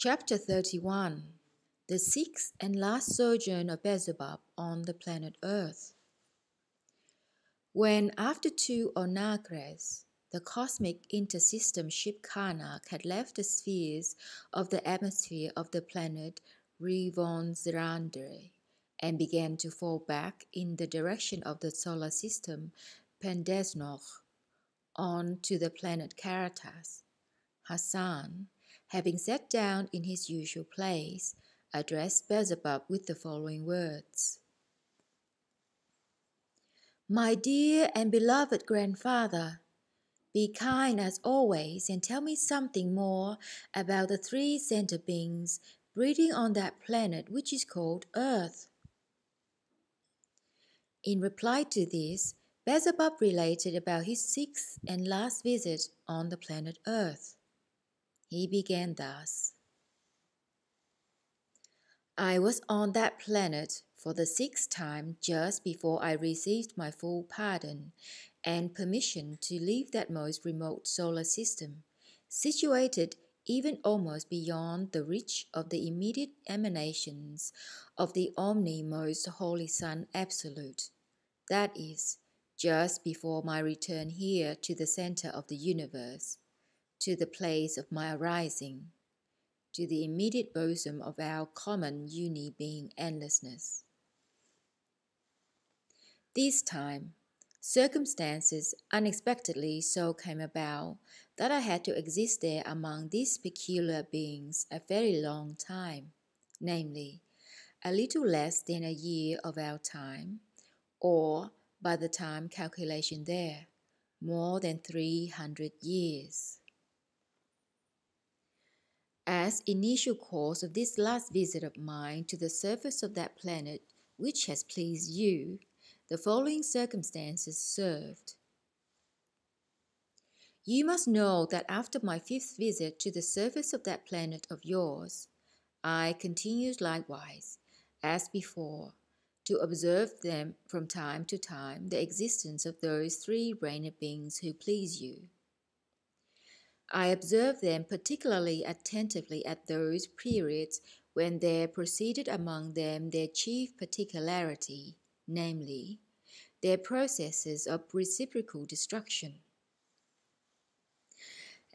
Chapter 31. The sixth and last sojourn of Beelzebub on the planet Earth. When, after two Ornakres, the cosmic intersystem ship Karnak had left the spheres of the atmosphere of the planet Vermassan-Zeroonan-Alaram and began to fall back in the direction of the solar system Pandeznokh on to the planet Karatas, Hassan, having sat down in his usual place, addressed Beelzebub with the following words. My dear and beloved grandfather, be kind as always and tell me something more about the three sentient beings breeding on that planet which is called Earth. In reply to this, Beelzebub related about his sixth and last visit on the planet Earth. He began thus. I was on that planet for the sixth time just before I received my full pardon and permission to leave that most remote solar system, situated even almost beyond the reach of the immediate emanations of the Omni Most Holy Sun Absolute. That is, just before my return here to the center of the universe, to the place of my arising, to the immediate bosom of our common uni-being endlessness. This time, circumstances unexpectedly so came about that I had to exist there among these peculiar beings a very long time, namely, a little less than a year of our time, or, by the time calculation there, more than 300 years. As initial cause of this last visit of mine to the surface of that planet which has pleased you, the following circumstances served. You must know that after my fifth visit to the surface of that planet of yours, I continued likewise, as before, to observe them from time to time the existence of those three brained beings who please you. I observed them particularly attentively at those periods when there proceeded among them their chief particularity, namely, their processes of reciprocal destruction.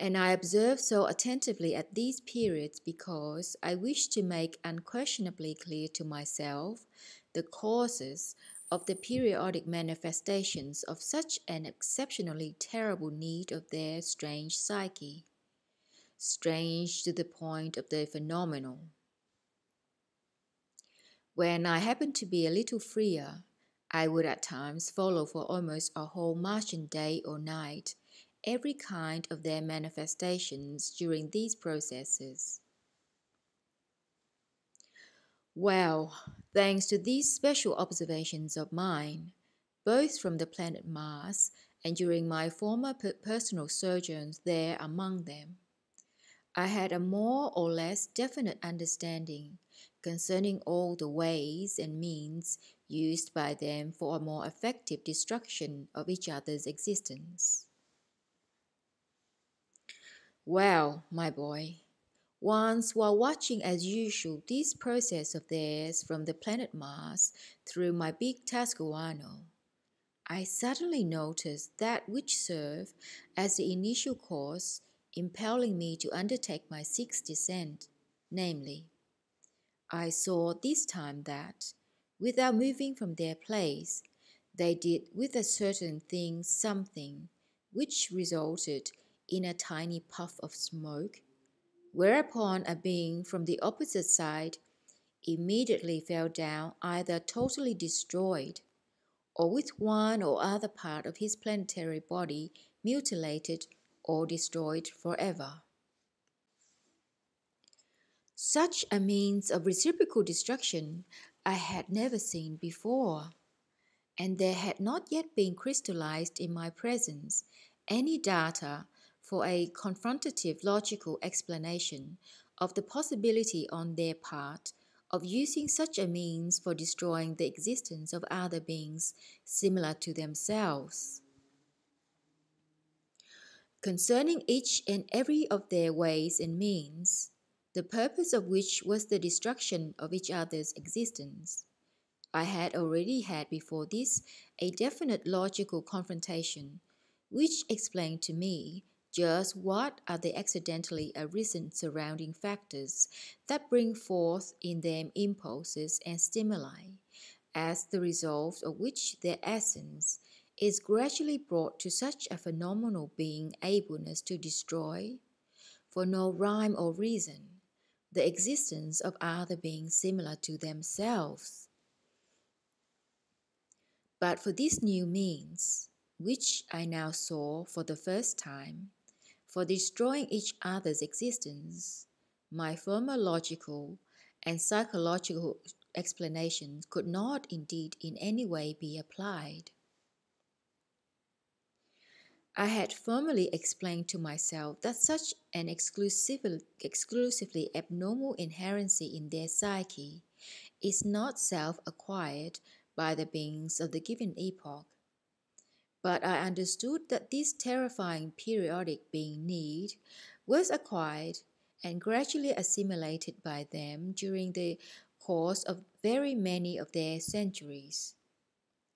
And I observed so attentively at these periods because I wished to make unquestionably clear to myself the causes of the periodic manifestations of such an exceptionally terrible need of their strange psyche, strange to the point of the phenomenal. When I happened to be a little freer, I would at times follow for almost a whole Martian day or night every kind of their manifestations during these processes. Well, thanks to these special observations of mine, both from the planet Mars and during my former personal sojourns there among them, I had a more or less definite understanding concerning all the ways and means used by them for a more effective destruction of each other's existence. Well, my boy, once while watching as usual this process of theirs from the planet Mars through my big telescope, I suddenly noticed that which served as the initial cause impelling me to undertake my sixth descent, namely, I saw this time that, without moving from their place, they did with a certain thing something which resulted in a tiny puff of smoke, whereupon a being from the opposite side immediately fell down either totally destroyed, or with one or other part of his planetary body mutilated or destroyed forever. Such a means of reciprocal destruction I had never seen before, and there had not yet been crystallized in my presence any data for a confrontative logical explanation of the possibility on their part of using such a means for destroying the existence of other beings similar to themselves. Concerning each and every of their ways and means, the purpose of which was the destruction of each other's existence. I had already had before this a definite logical confrontation, which explained to me just what are the accidentally arisen surrounding factors that bring forth in them impulses and stimuli, as the result of which their essence is gradually brought to such a phenomenal being ableness to destroy, for no rhyme or reason, the existence of other beings similar to themselves. But for this new means, which I now saw for the first time, for destroying each other's existence, my former logical and psychological explanations could not indeed in any way be applied. I had formerly explained to myself that such an exclusively abnormal inherency in their psyche is not self-acquired by the beings of the given epoch. But I understood that this terrifying periodic being need was acquired and gradually assimilated by them during the course of very many of their centuries.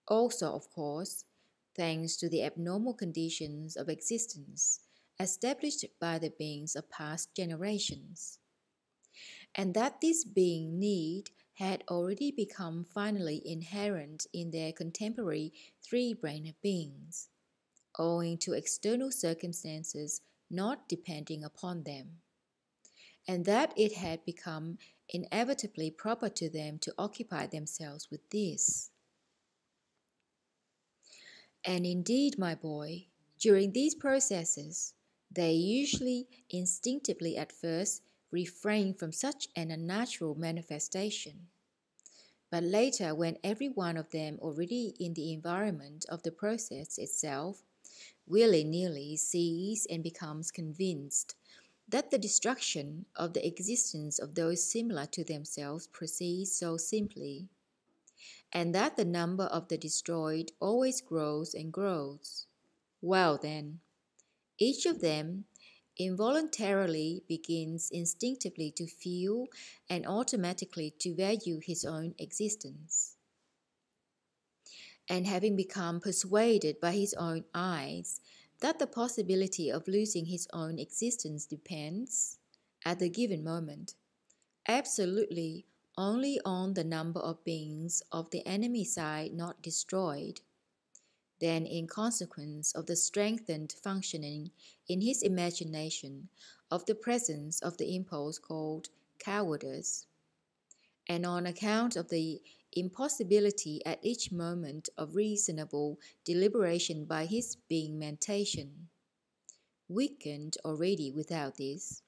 Also, of course, thanks to the abnormal conditions of existence established by the beings of past generations, and that this being need had already become finally inherent in their contemporary three-brained beings, owing to external circumstances not depending upon them, and that it had become inevitably proper to them to occupy themselves with this. And indeed, my boy, during these processes, they usually instinctively at first refrain from such an unnatural manifestation. But later, when every one of them already in the environment of the process itself, willy-nilly sees and becomes convinced that the destruction of the existence of those similar to themselves proceeds so simply, and that the number of the destroyed always grows and grows. Well then, each of them involuntarily begins instinctively to feel and automatically to value his own existence. And having become persuaded by his own eyes that the possibility of losing his own existence depends, at the given moment, absolutely only on the number of beings of the enemy side not destroyed, then in consequence of the strengthened functioning in his imagination of the presence of the impulse called cowardice, and on account of the impossibility at each moment of reasonable deliberation by his being mentation, weakened already without this,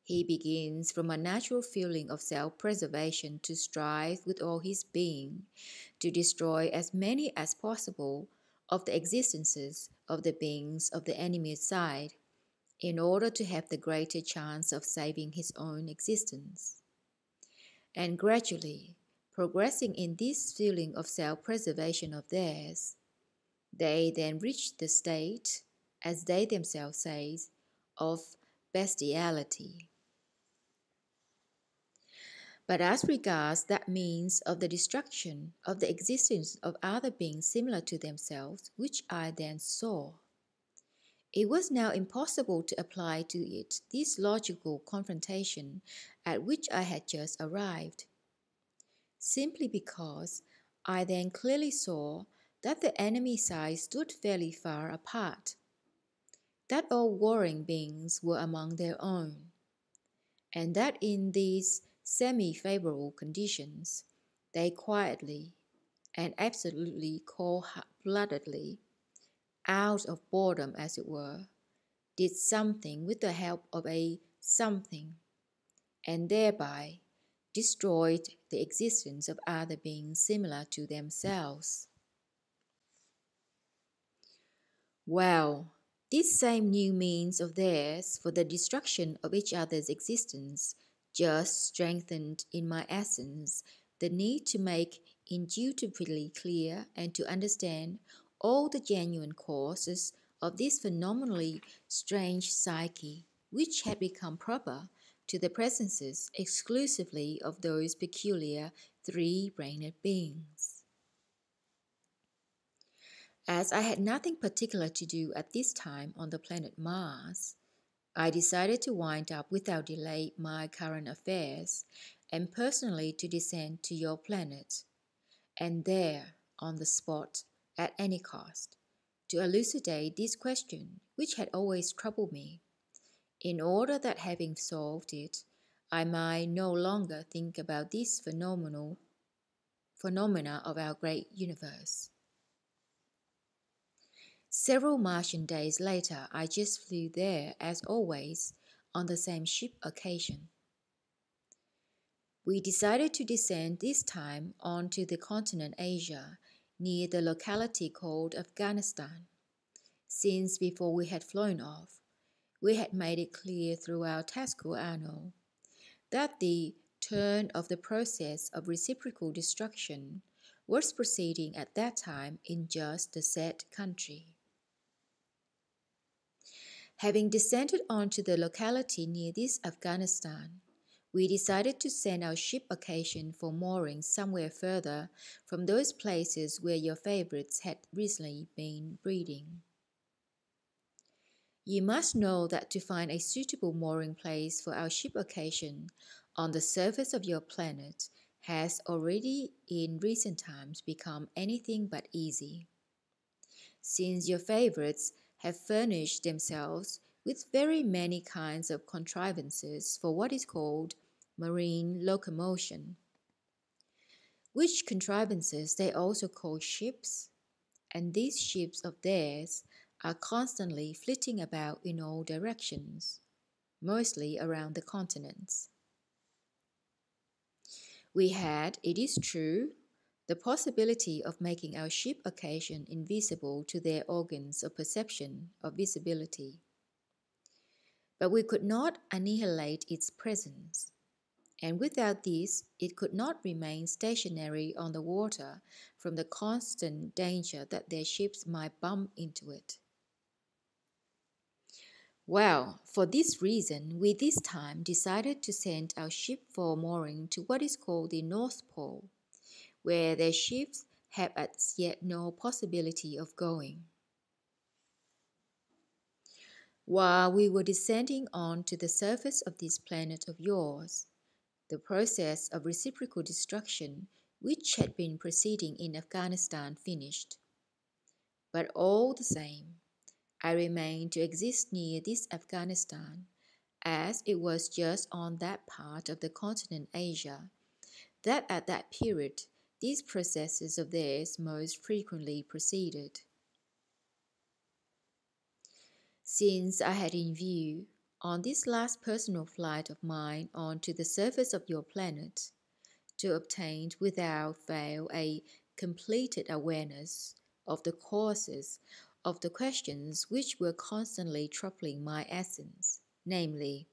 he begins from a natural feeling of self-preservation to strive with all his being to destroy as many as possible of the existences of the beings of the enemy's side in order to have the greater chance of saving his own existence. And gradually, progressing in this feeling of self-preservation of theirs, they then reach the state, as they themselves say, of bestiality. But as regards that means of the destruction of the existence of other beings similar to themselves, which I then saw, it was now impossible to apply to it this logical confrontation at which I had just arrived, simply because I then clearly saw that the enemy side stood fairly far apart, that all warring beings were among their own, and that in these semi-favorable conditions, they quietly and absolutely cold-bloodedly, out of boredom as it were, did something with the help of a something, and thereby destroyed the existence of other beings similar to themselves. Well, this same new means of theirs for the destruction of each other's existence just strengthened in my essence the need to make indubitably clear and to understand all the genuine causes of this phenomenally strange psyche, which had become proper to the presences exclusively of those peculiar three-brained beings. As I had nothing particular to do at this time on the planet Mars, I decided to wind up without delay my current affairs and personally to descend to your planet, and there, on the spot, at any cost, to elucidate this question which had always troubled me, in order that having solved it, I might no longer think about these phenomena of our great universe. Several Martian days later, I just flew there, as always, on the same ship occasion. We decided to descend this time onto the continent Asia, near the locality called Afghanistan, since before we had flown off, we had made it clear through our Tascoano that the turn of the process of reciprocal destruction was proceeding at that time in just the said country. Having descended onto the locality near this Afghanistan, we decided to send our ship occasion for mooring somewhere further from those places where your favorites had recently been breeding. You must know that to find a suitable mooring place for our ship occasion on the surface of your planet has already in recent times become anything but easy, since your favorites have furnished themselves with very many kinds of contrivances for what is called marine locomotion, which contrivances they also call ships, and these ships of theirs are constantly flitting about in all directions, mostly around the continents. We had, it is true, the possibility of making our ship occasion invisible to their organs of perception of visibility. But we could not annihilate its presence, and without this it could not remain stationary on the water from the constant danger that their ships might bump into it. Well, for this reason, we this time decided to send our ship for mooring to what is called the North Pole, where their ships have as yet no possibility of going. While we were descending on to the surface of this planet of yours, the process of reciprocal destruction which had been proceeding in Afghanistan finished. But all the same, I remained to exist near this Afghanistan, as it was just on that part of the continent Asia that at that period these processes of theirs most frequently proceeded. Since I had in view, on this last personal flight of mine onto the surface of your planet, to obtain without fail a completed awareness of the causes of the questions which were constantly troubling my essence, namely,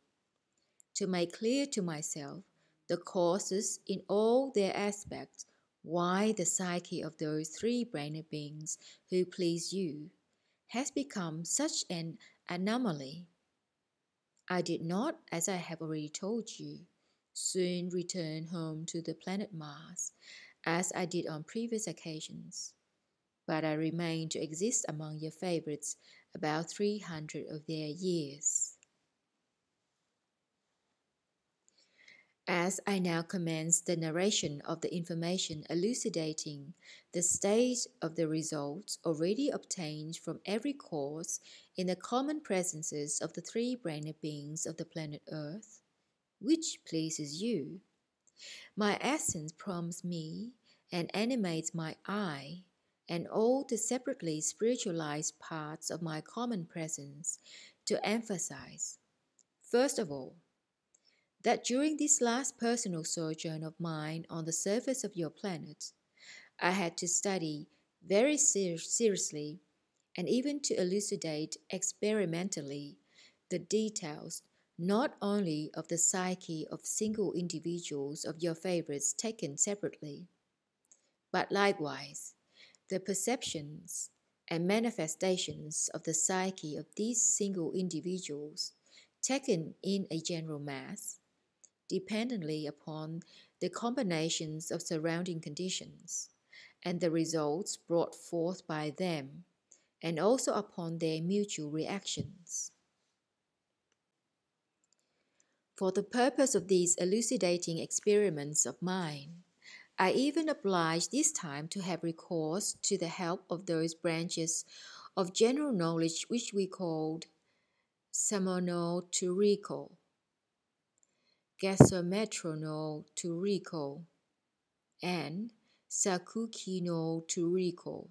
to make clear to myself the causes in all their aspects why the psyche of those three-brained beings who please you has become such an anomaly. I did not, as I have already told you, soon return home to the planet Mars, as I did on previous occasions, but I remained to exist among your favorites about 300 of their years. As I now commence the narration of the information elucidating the state of the results already obtained from every cause in the common presences of the three-brained beings of the planet Earth, which pleases you, my essence prompts me and animates my eye and all the separately spiritualized parts of my common presence to emphasize, first of all, that during this last personal sojourn of mine on the surface of your planet, I had to study very seriously and even to elucidate experimentally the details not only of the psyche of single individuals of your favorites taken separately, but likewise the perceptions and manifestations of the psyche of these single individuals taken in a general mass, dependently upon the combinations of surrounding conditions and the results brought forth by them, and also upon their mutual reactions. For the purpose of these elucidating experiments of mine, I even obliged this time to have recourse to the help of those branches of general knowledge which we called Samonoltooriko, Gasometronoltooriko, and Sakookinoltooriko.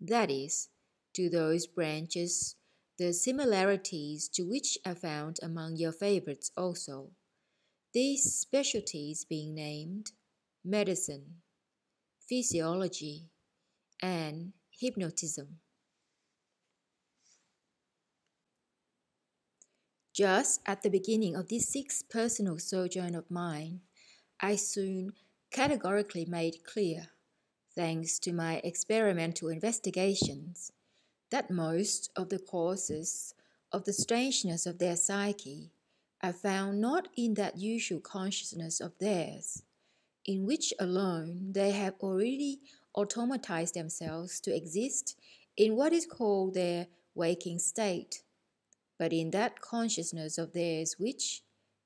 That is, to those branches, the similarities to which are found among your favorites also, these specialties being named medicine, physiology, and hypnotism. Just at the beginning of this sixth personal sojourn of mine, I soon categorically made clear, thanks to my experimental investigations, that most of the causes of the strangeness of their psyche are found not in that usual consciousness of theirs, in which alone they have already automatized themselves to exist in what is called their waking state, but in that consciousness of theirs which,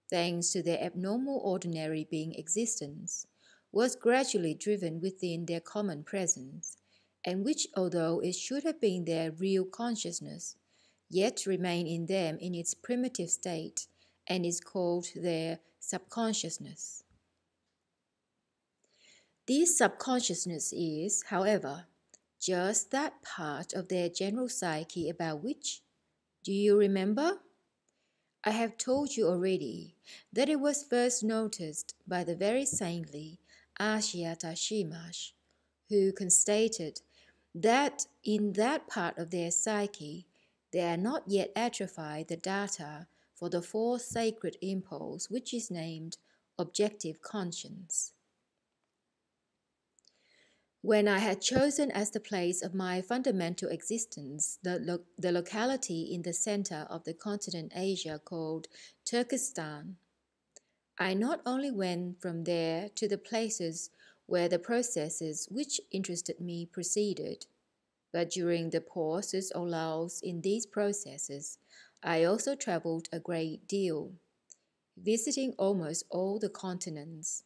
thanks to their abnormal ordinary being existence, was gradually driven within their common presence, and which, although it should have been their real consciousness, yet remained in them in its primitive state, and is called their subconsciousness. This subconsciousness is, however, just that part of their general psyche about which, do you remember? I have told you already that it was first noticed by the very saintly Ashiata Shimash, who constated that in that part of their psyche there are not yet atrophied the data for the fourth sacred impulse, which is named objective conscience. When I had chosen as the place of my fundamental existence the locality in the center of the continent Asia called Turkestan, I not only went from there to the places where the processes which interested me proceeded, but during the pauses or lulls in these processes, I also traveled a great deal, visiting almost all the continents,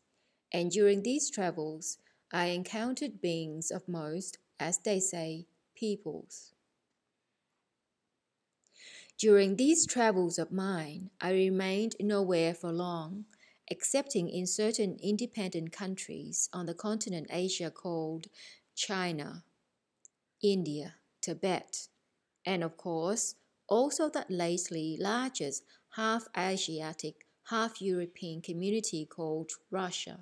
and during these travels, I encountered beings of most, as they say, peoples. During these travels of mine, I remained nowhere for long, excepting in certain independent countries on the continent Asia called China, India, Tibet, and of course, also that lately largest half-Asiatic, half-European community called Russia.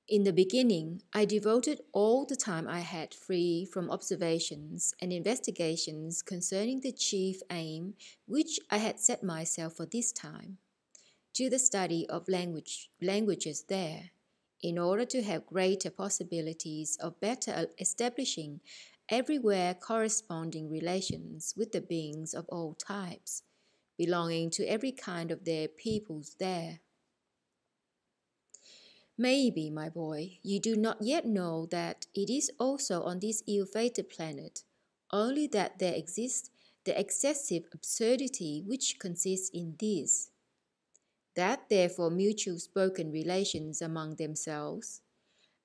In the beginning, I devoted all the time I had free from observations and investigations concerning the chief aim which I had set myself for this time, to the study of languages there, in order to have greater possibilities of better establishing everywhere corresponding relations with the beings of all types, belonging to every kind of their peoples there. Maybe, my boy, you do not yet know that it is also on this ill-fated planet, only that there exists the excessive absurdity which consists in this, that therefore mutual spoken relations among themselves,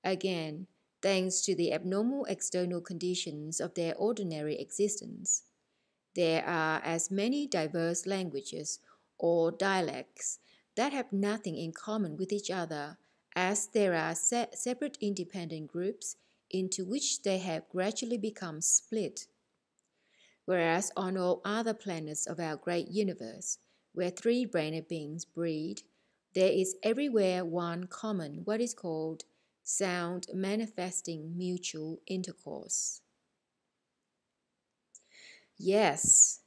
again, thanks to the abnormal external conditions of their ordinary existence, there are as many diverse languages or dialects that have nothing in common with each other as there are separate independent groups into which they have gradually become split. Whereas on all other planets of our great universe, where three-brained beings breed, there is everywhere one common, what is called sound manifesting mutual intercourse. Yes,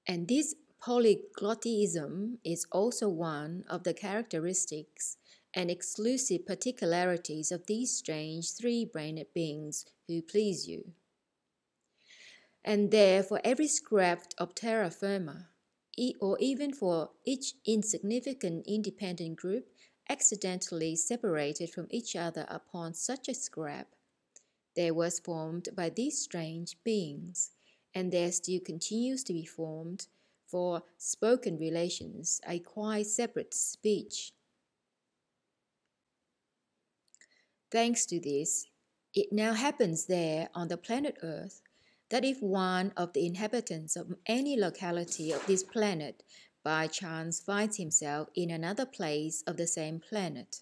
and this polyglottism is also one of the characteristics and exclusive particularities of these strange three-brained beings who please you. and there for every scrap of terra firma, or even for each insignificant independent group accidentally separated from each other upon such a scrap, there was formed by these strange beings, and there still continues to be formed for spoken relations a quite separate speech. Thanks to this, it now happens there on the planet Earth that if one of the inhabitants of any locality of this planet by chance finds himself in another place of the same planet,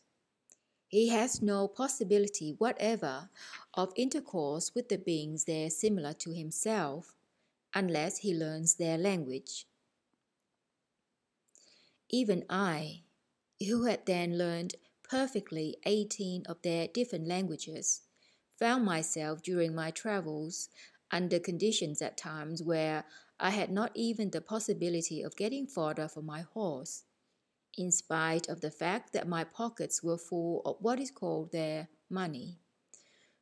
he has no possibility whatever of intercourse with the beings there similar to himself, unless he learns their language. Even I, who had then learned perfectly 18 of their different languages, found myself during my travels under conditions at times where I had not even the possibility of getting fodder for my horse, in spite of the fact that my pockets were full of what is called their money,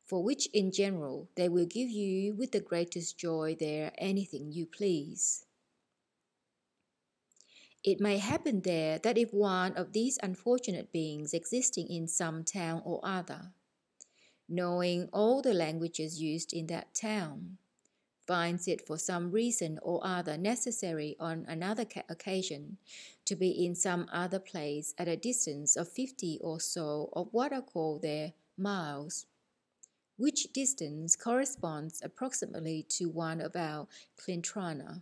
for which in general they will give you with the greatest joy there anything you please. It may happen there that if one of these unfortunate beings existing in some town or other, knowing all the languages used in that town, finds it for some reason or other necessary on another occasion to be in some other place at a distance of 50 or so of what are called their miles, which distance corresponds approximately to one of our Klintrana.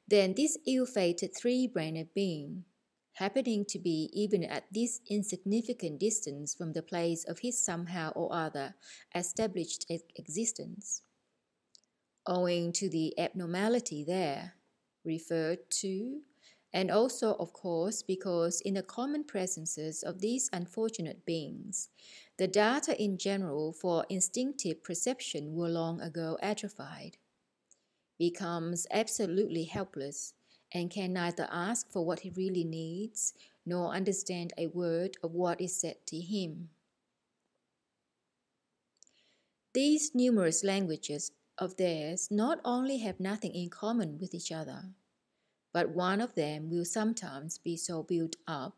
Then this ill-fated three-brained being, happening to be even at this insignificant distance from the place of his somehow or other established existence, owing to the abnormality there referred to, and also of course because in the common presences of these unfortunate beings, the data in general for instinctive perception were long ago atrophied, becomes absolutely helpless, and can neither ask for what he really needs nor understand a word of what is said to him. These numerous languages of theirs not only have nothing in common with each other, but one of them will sometimes be so built up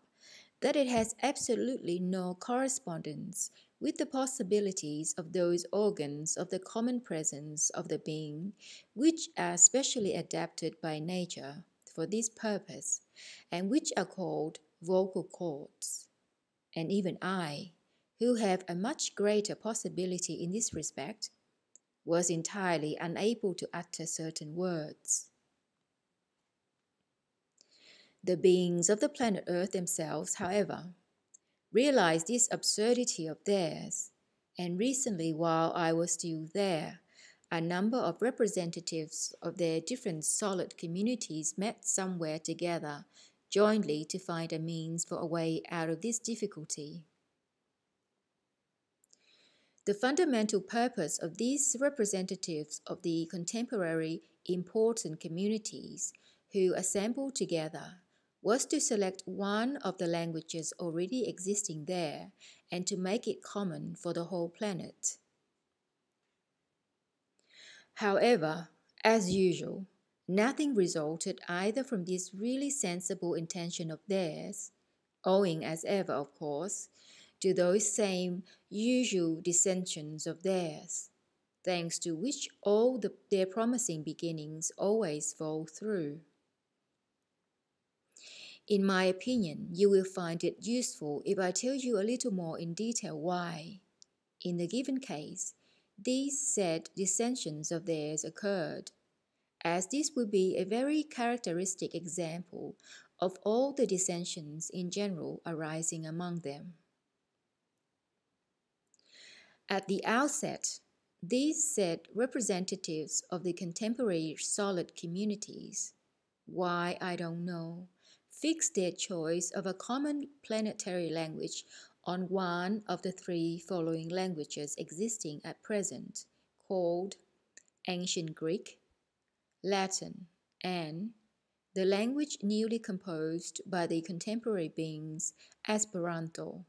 that it has absolutely no correspondence with the possibilities of those organs of the common presence of the being which are specially adapted by nature for this purpose, and which are called vocal cords. And even I, who have a much greater possibility in this respect, was entirely unable to utter certain words. The beings of the planet Earth themselves, however, realized this absurdity of theirs, and recently while I was still there, a number of representatives of their different solid communities met somewhere together jointly to find a means for a way out of this difficulty. The fundamental purpose of these representatives of the contemporary important communities who assembled together was to select one of the languages already existing there and to make it common for the whole planet. However, as usual, nothing resulted either from this really sensible intention of theirs, owing as ever, of course, to those same usual dissensions of theirs, thanks to which all their promising beginnings always fall through. In my opinion, you will find it useful if I tell you a little more in detail why, in the given case, these said dissensions of theirs occurred, as this would be a very characteristic example of all the dissensions in general arising among them. At the outset, these said representatives of the contemporary solid communities, why I don't know, fixed their choice of a common planetary language on one of the three following languages existing at present, called Ancient Greek, Latin, and the language newly composed by the contemporary beings, Esperanto.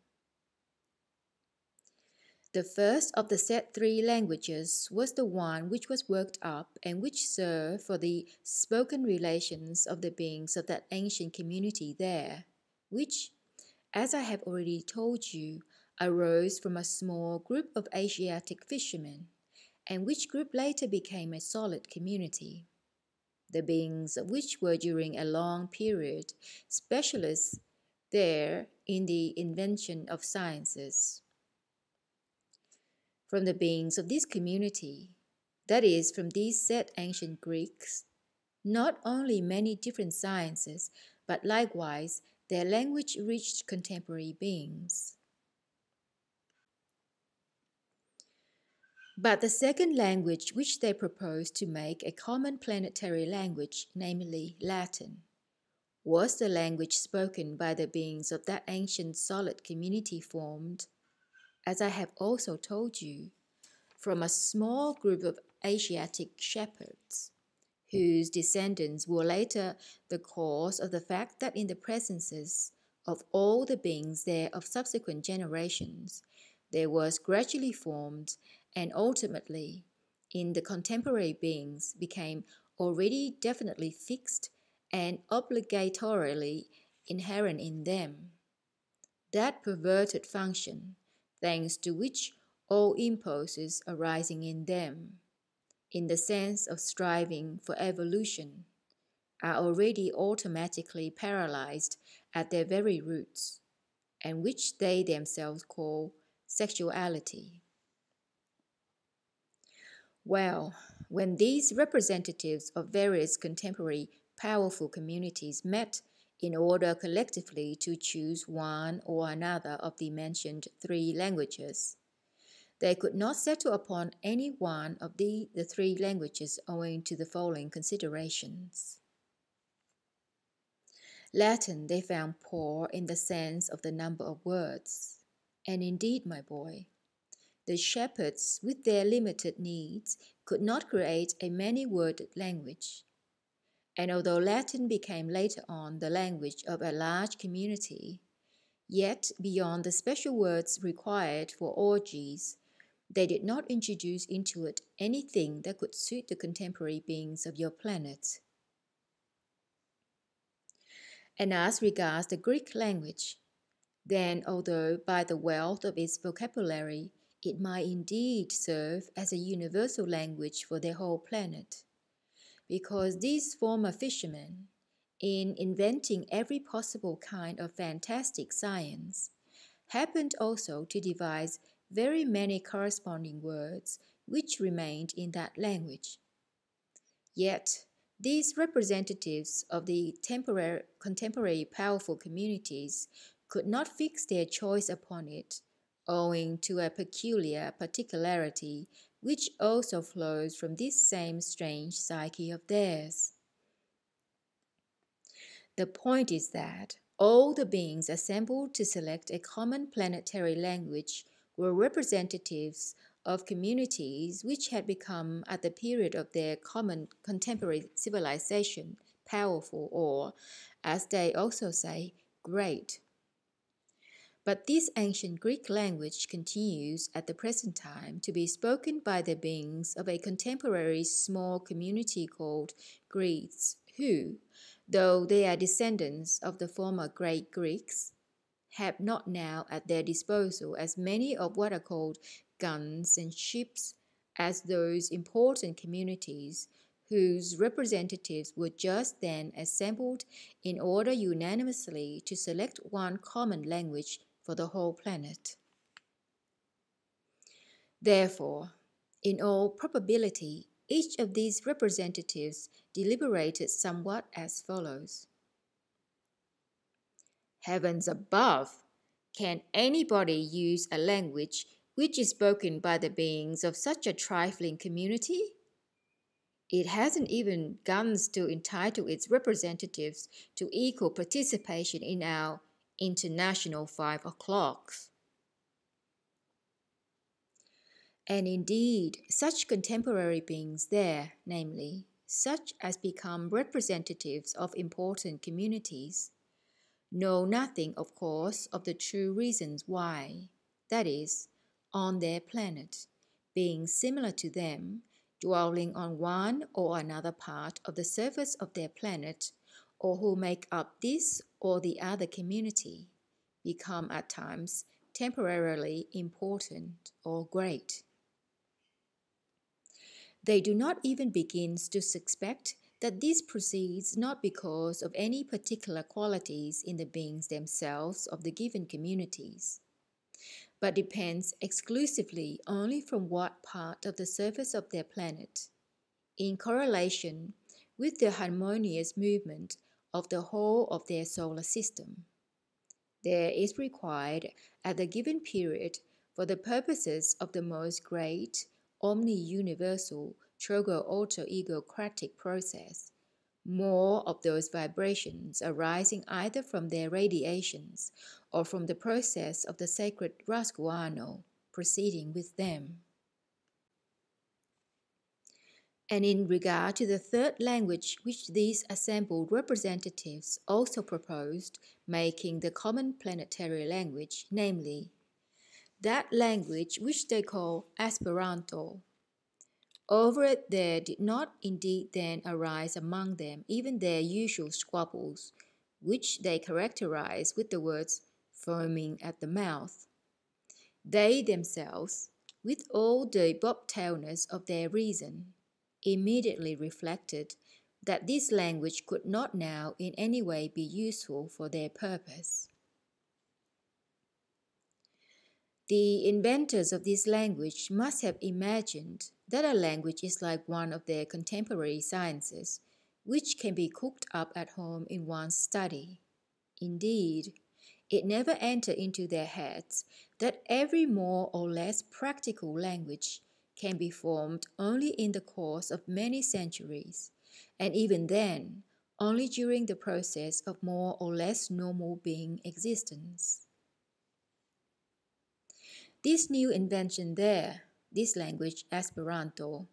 The first of the said three languages was the one which was worked up and which served for the spoken relations of the beings of that ancient community there, which, as I have already told you, arose from a small group of Asiatic fishermen, and which group later became a solid community, the beings of which were during a long period specialists there in the invention of sciences. From the beings of this community, that is, from these said ancient Greeks, not only many different sciences, but likewise their language reached contemporary beings. But the second language which they proposed to make a common planetary language, namely Latin, was the language spoken by the beings of that ancient solid community formed, as I have also told you, from a small group of Asiatic shepherds, whose descendants were later the cause of the fact that in the presences of all the beings there of subsequent generations, there was gradually formed and ultimately in the contemporary beings became already definitely fixed and obligatorily inherent in them, that perverted function, thanks to which all impulses arising in them, in the sense of striving for evolution, are already automatically paralyzed at their very roots, and which they themselves call sexuality. Well, when these representatives of various contemporary powerful communities met in order collectively to choose one or another of the mentioned three languages, they could not settle upon any one of the three languages owing to the following considerations. Latin they found poor in the sense of the number of words, and indeed, my boy, the shepherds, with their limited needs, could not create a many-worded language. And although Latin became later on the language of a large community, yet beyond the special words required for orgies, they did not introduce into it anything that could suit the contemporary beings of your planet. And as regards the Greek language, then although by the wealth of its vocabulary it might indeed serve as a universal language for their whole planet, because these former fishermen, in inventing every possible kind of fantastic science, happened also to devise very many corresponding words which remained in that language. Yet, these representatives of the contemporary powerful communities could not fix their choice upon it, owing to a peculiar particularity which also flows from this same strange psyche of theirs. The point is that all the beings assembled to select a common planetary language were representatives of communities which had become, at the period of their common contemporary civilization, powerful or, as they also say, great. But this ancient Greek language continues at the present time to be spoken by the beings of a contemporary small community called Greeks, who, though they are descendants of the former great Greeks, have not now at their disposal as many of what are called guns and ships as those important communities whose representatives were just then assembled in order unanimously to select one common language for the whole planet. Therefore, in all probability, each of these representatives deliberated somewhat as follows. Heavens above! Can anybody use a language which is spoken by the beings of such a trifling community? It hasn't even guns to entitle its representatives to equal participation in our international 5 o'clocks. And indeed, such contemporary beings there, namely, such as become representatives of important communities, know nothing, of course, of the true reasons why, that is, on their planet, being similar to them, dwelling on one or another part of the surface of their planet, or who make up this or the other community, become at times temporarily important or great. They do not even begin to suspect that this proceeds not because of any particular qualities in the beings themselves of the given communities, but depends exclusively only from what part of the surface of their planet, in correlation with the harmonious movement of the whole of their solar system, there is required at the given period for the purposes of the most great Omni-Universal-Trogoautoegocratic process, more of those vibrations arising either from their radiations or from the process of the sacred Rasguano proceeding with them. And in regard to the third language which these assembled representatives also proposed making the common planetary language, namely, that language which they call Esperanto, over it there did not indeed then arise among them even their usual squabbles, which they characterize with the words foaming at the mouth. They themselves, with all the bobtailness of their reason, immediately reflected that this language could not now in any way be useful for their purpose. The inventors of this language must have imagined that a language is like one of their contemporary sciences, which can be cooked up at home in one's study. Indeed, it never entered into their heads that every more or less practical language can be formed only in the course of many centuries, and even then, only during the process of more or less normal being existence. This new invention there, this language Esperanto,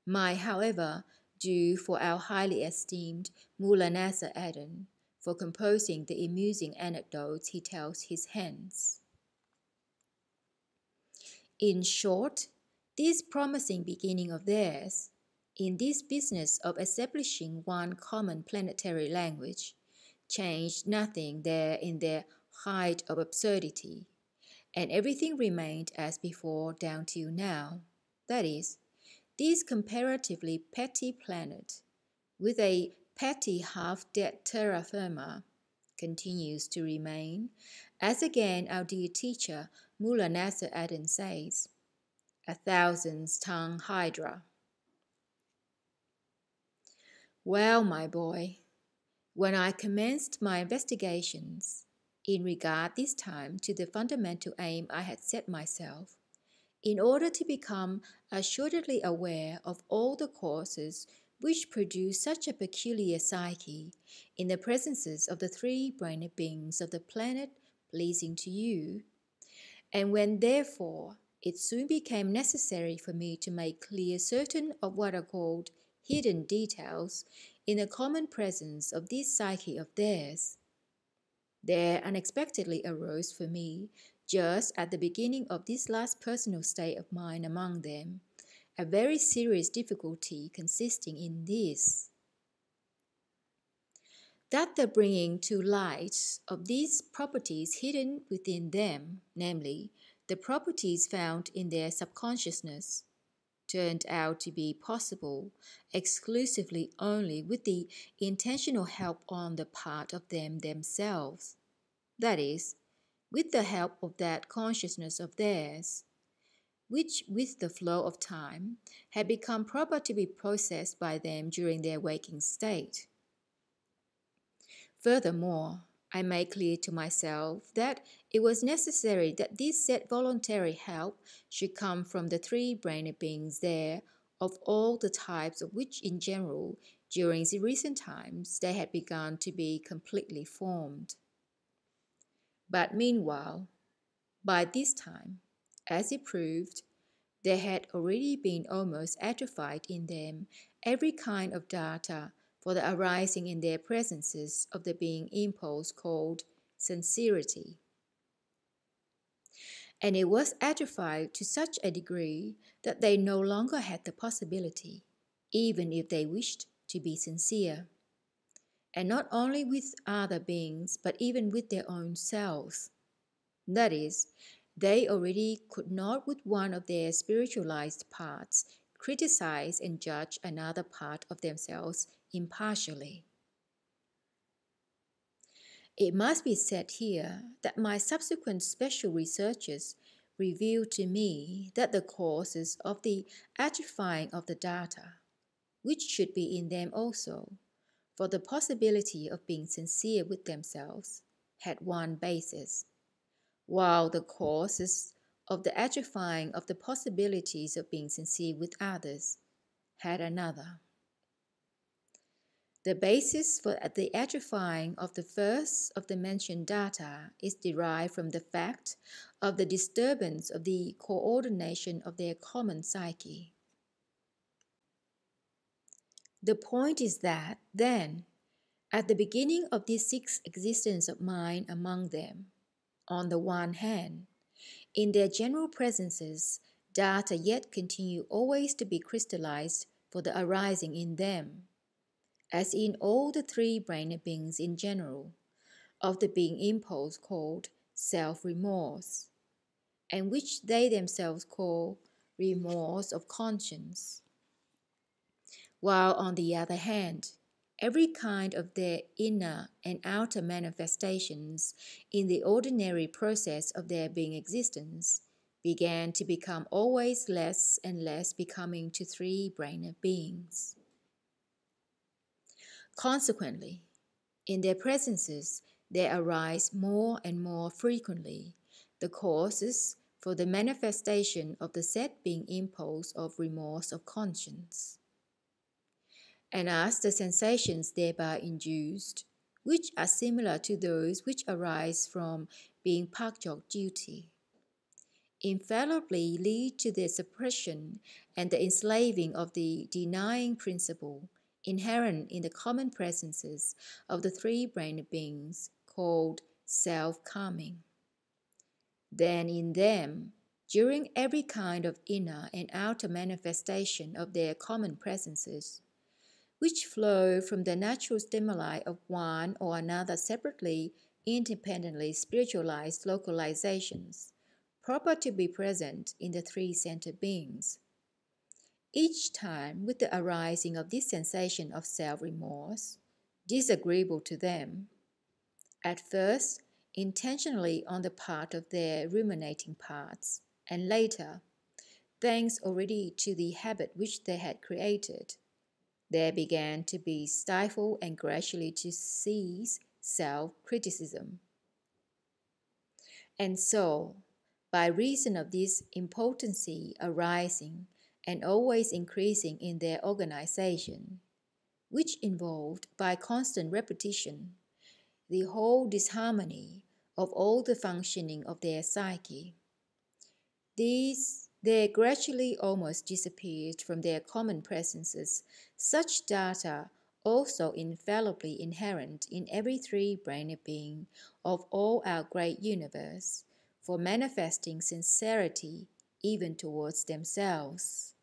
might, however, do for our highly esteemed Mulanasa-Adan for composing the amusing anecdotes he tells his hens. In short, this promising beginning of theirs, in this business of establishing one common planetary language, changed nothing there in their height of absurdity, and everything remained as before down till now. That is, this comparatively petty planet, with a petty half-dead terra firma, continues to remain, as again our dear teacher Mulanasa-Adan says, a thousand-tongued hydra. Well, my boy, when I commenced my investigations, in regard this time to the fundamental aim I had set myself, in order to become assuredly aware of all the causes which produce such a peculiar psyche in the presences of the three-brained beings of the planet pleasing to you, and when therefore it soon became necessary for me to make clear certain of what are called hidden details in the common presence of this psyche of theirs, there unexpectedly arose for me, just at the beginning of this last personal state of mind among them, a very serious difficulty consisting in this, that the bringing to light of these properties hidden within them, namely, the properties found in their subconsciousness, turned out to be possible exclusively only with the intentional help on the part of them themselves, that is, with the help of that consciousness of theirs, which with the flow of time had become proper to be possessed by them during their waking state. Furthermore, I made clear to myself that it was necessary that this said voluntary help should come from the three-brained beings there, of all the types of which in general, during the recent times, they had begun to be completely formed. But meanwhile, by this time, as it proved, there had already been almost atrophied in them every kind of data for the arising in their presences of the being impulse called sincerity. and it was atrophied to such a degree that they no longer had the possibility, even if they wished, to be sincere, and not only with other beings, but even with their own selves. That is, they already could not with one of their spiritualized parts criticize and judge another part of themselves impartially. It must be said here that my subsequent special researches revealed to me that the causes of the atrophying of the data, which should be in them also, for the possibility of being sincere with themselves, had one basis, while the causes of the atrophying of the possibilities of being sincere with others had another. The basis for the atrophying of the first of the mentioned data is derived from the fact of the disturbance of the coordination of their common psyche. The point is that, then, at the beginning of this sixth existence of mind among them, on the one hand, in their general presences, data yet continue always to be crystallized for the arising in them, as in all the three-brained beings in general, of the being impulse called self-remorse, and which they themselves call remorse of conscience. While on the other hand, every kind of their inner and outer manifestations in the ordinary process of their being existence began to become always less and less becoming to three-brained beings. Consequently, in their presences there arise more and more frequently the causes for the manifestation of the said being impulse of remorse of conscience. And as the sensations thereby induced, which are similar to those which arise from being pakjok duty, infallibly lead to the suppression and the enslaving of the denying principle inherent in the common presences of the three-brained beings called self-calming. Then in them, during every kind of inner and outer manifestation of their common presences, which flow from the natural stimuli of one or another separately, independently spiritualized localizations, proper to be present in the three-centered beings. Each time with the arising of this sensation of self-remorse, disagreeable to them, at first intentionally on the part of their ruminating parts, and later, thanks already to the habit which they had created, there began to be stifled and gradually to cease self-criticism. And so, by reason of this impotency arising and always increasing in their organization, which involved by constant repetition the whole disharmony of all the functioning of their psyche, there gradually almost disappeared from their common presences such data also infallibly inherent in every three-brained being of all our great universe, for manifesting sincerity even towards themselves.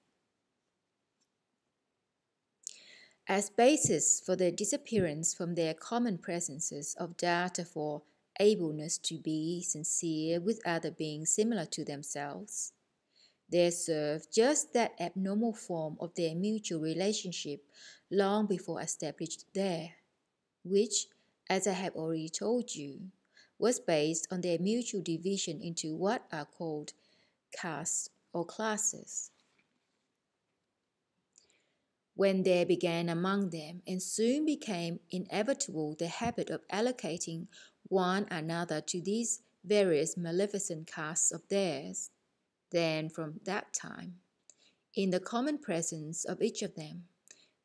As basis for the disappearance from their common presences of data for ableness to be sincere with other beings similar to themselves, there served just that abnormal form of their mutual relationship long before established there, which, as I have already told you, was based on their mutual division into what are called castes or classes. When there began among them and soon became inevitable the habit of allocating one another to these various maleficent castes of theirs, then from that time, in the common presence of each of them,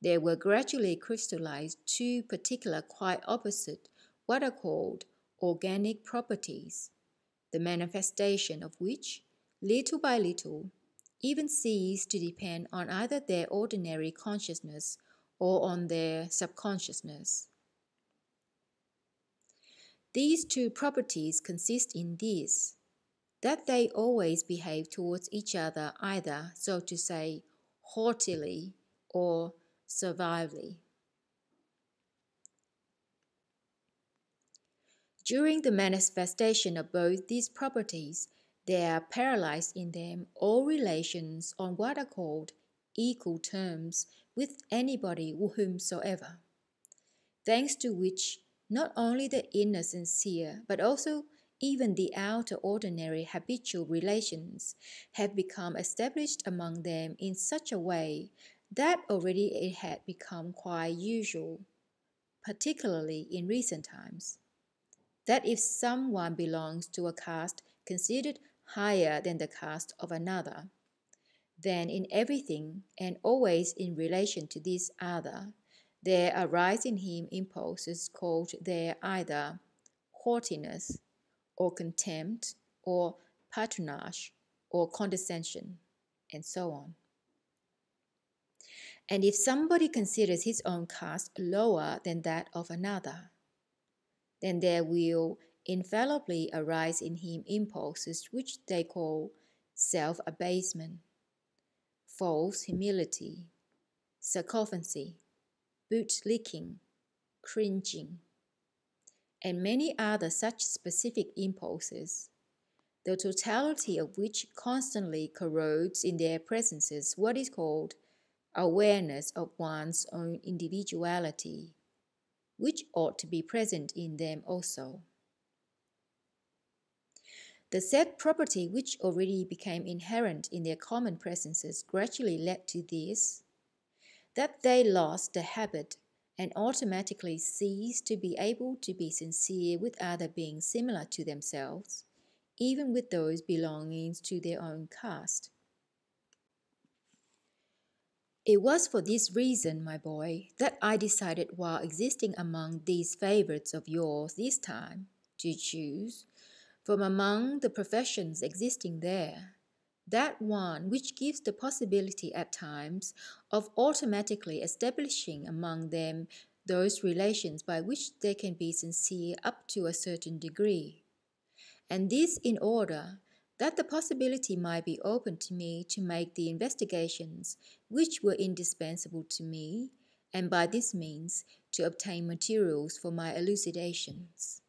there were gradually crystallized two particular quite opposite what are called organic properties, the manifestation of which, little by little, even cease to depend on either their ordinary consciousness or on their subconsciousness. These two properties consist in this: that they always behave towards each other either, so to say, haughtily or servilely. During the manifestation of both these properties, there are paralyzed in them all relations on what are called equal terms with anybody whomsoever, thanks to which not only the inner sincere, but also even the outer ordinary habitual relations have become established among them in such a way that already it had become quite usual, particularly in recent times, that if someone belongs to a caste considered higher than the caste of another, then in everything and always in relation to this other, there arise in him impulses called there either haughtiness, or contempt, or patronage, or condescension, and so on. And if somebody considers his own caste lower than that of another, then there will infallibly arise in him impulses which they call self-abasement, false humility, sycophancy, boot-licking, cringing, and many other such specific impulses, the totality of which constantly corrodes in their presences what is called awareness of one's own individuality, which ought to be present in them also. The said property which already became inherent in their common presences gradually led to this, that they lost the habit and automatically ceased to be able to be sincere with other beings similar to themselves, even with those belonging to their own caste. It was for this reason, my boy, that I decided while existing among these favorites of yours this time to choose, from among the professions existing there, that one which gives the possibility at times of automatically establishing among them those relations by which they can be sincere up to a certain degree, and this in order that the possibility might be open to me to make the investigations which were indispensable to me, and by this means to obtain materials for my elucidations.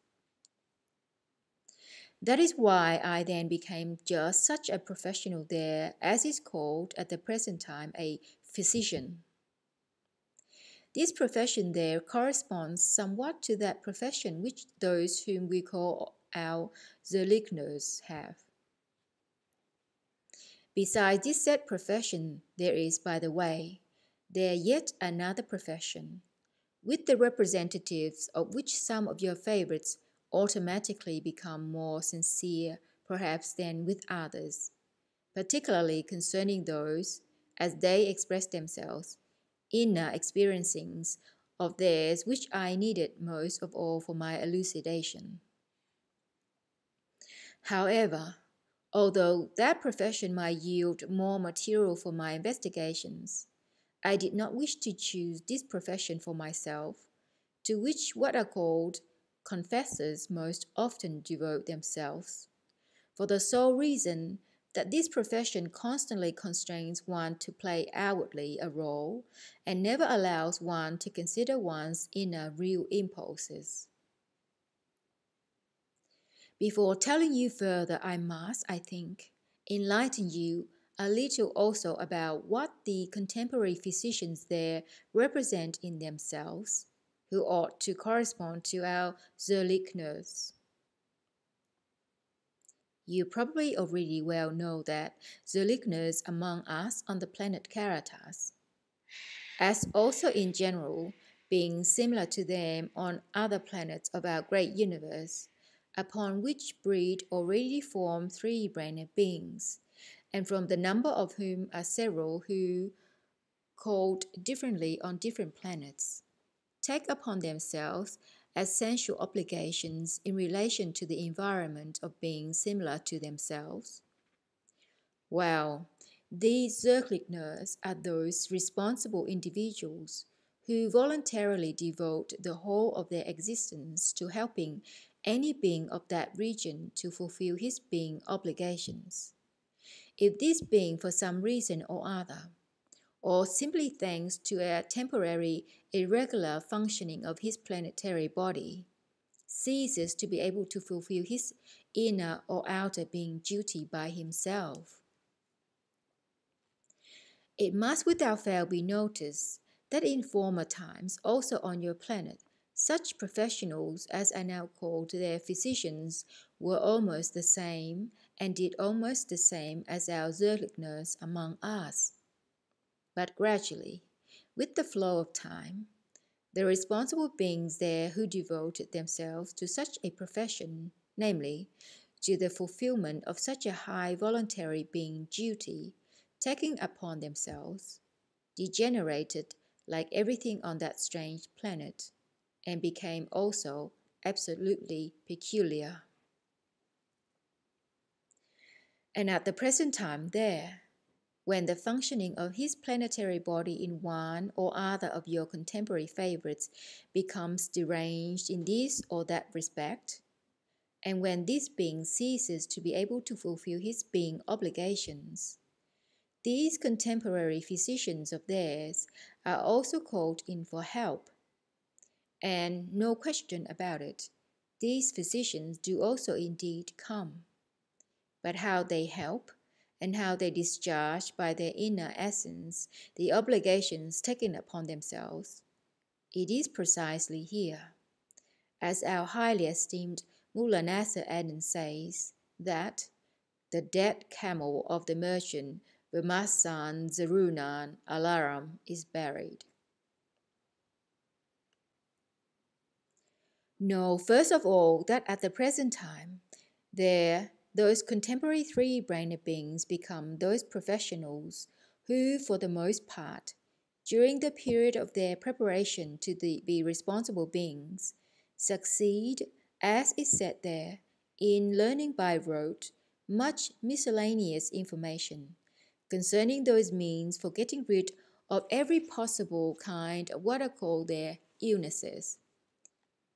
That is why I then became just such a professional there as is called at the present time a physician. This profession there corresponds somewhat to that profession which those whom we call our Zirlikners have. Besides this said profession, there is, by the way, there yet another profession, with the representatives of which some of your favorites automatically become more sincere perhaps than with others, particularly concerning those, as they express themselves, inner experiencings of theirs which I needed most of all for my elucidation. However, although that profession might yield more material for my investigations, I did not wish to choose this profession for myself, to which what are called confessors most often devote themselves, for the sole reason that this profession constantly constrains one to play outwardly a role and never allows one to consider one's inner real impulses. Before telling you further, I must, I think, enlighten you a little also about what the contemporary physicians there represent in themselves, who ought to correspond to our Zirlikners. You probably already well know that Zirlikners among us on the planet Caritas, as also in general being similar to them on other planets of our great universe, upon which breed already form three-brained beings, and from the number of whom are several who, called differently on different planets, take upon themselves essential obligations in relation to the environment of beings similar to themselves. Well, these Zirlikners are those responsible individuals who voluntarily devote the whole of their existence to helping any being of that region to fulfill his being obligations. If this being for some reason or other, or simply thanks to a temporary irregular functioning of his planetary body, ceases to be able to fulfill his inner or outer being duty by himself, it must without fail be noticed that in former times also on your planet, such professionals as are now called their physicians were almost the same and did almost the same as our Zirlikners among us. But gradually, with the flow of time, the responsible beings there who devoted themselves to such a profession, namely, to the fulfillment of such a high voluntary being duty, taking upon themselves, degenerated like everything on that strange planet, and became also absolutely peculiar. And at the present time there, when the functioning of his planetary body in one or other of your contemporary favorites becomes deranged in this or that respect, and when this being ceases to be able to fulfill his being obligations, these contemporary physicians of theirs are also called in for help. And no question about it, these physicians do also indeed come. But how they help, and how they discharge by their inner essence the obligations taken upon themselves, it is precisely here, as our highly esteemed Mullah Nasser Aden says, that the dead camel of the merchant Vermassan-Zeroonan-Alaram is buried. Know first of all that at the present time, those contemporary three-brained beings become those professionals who, for the most part, during the period of their preparation to be responsible beings, succeed, as is said there, in learning by rote much miscellaneous information concerning those means for getting rid of every possible kind of what are called their illnesses,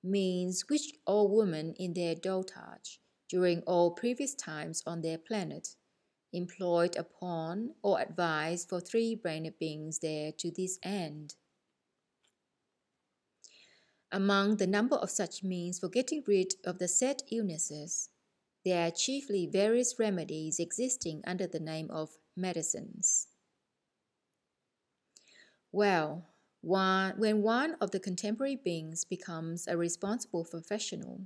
means which all women in their dotage, during all previous times on their planet, employed upon or advised for three-brained beings there to this end. Among the number of such means for getting rid of the said illnesses, there are chiefly various remedies existing under the name of medicines. Well, when one of the contemporary beings becomes a responsible professional,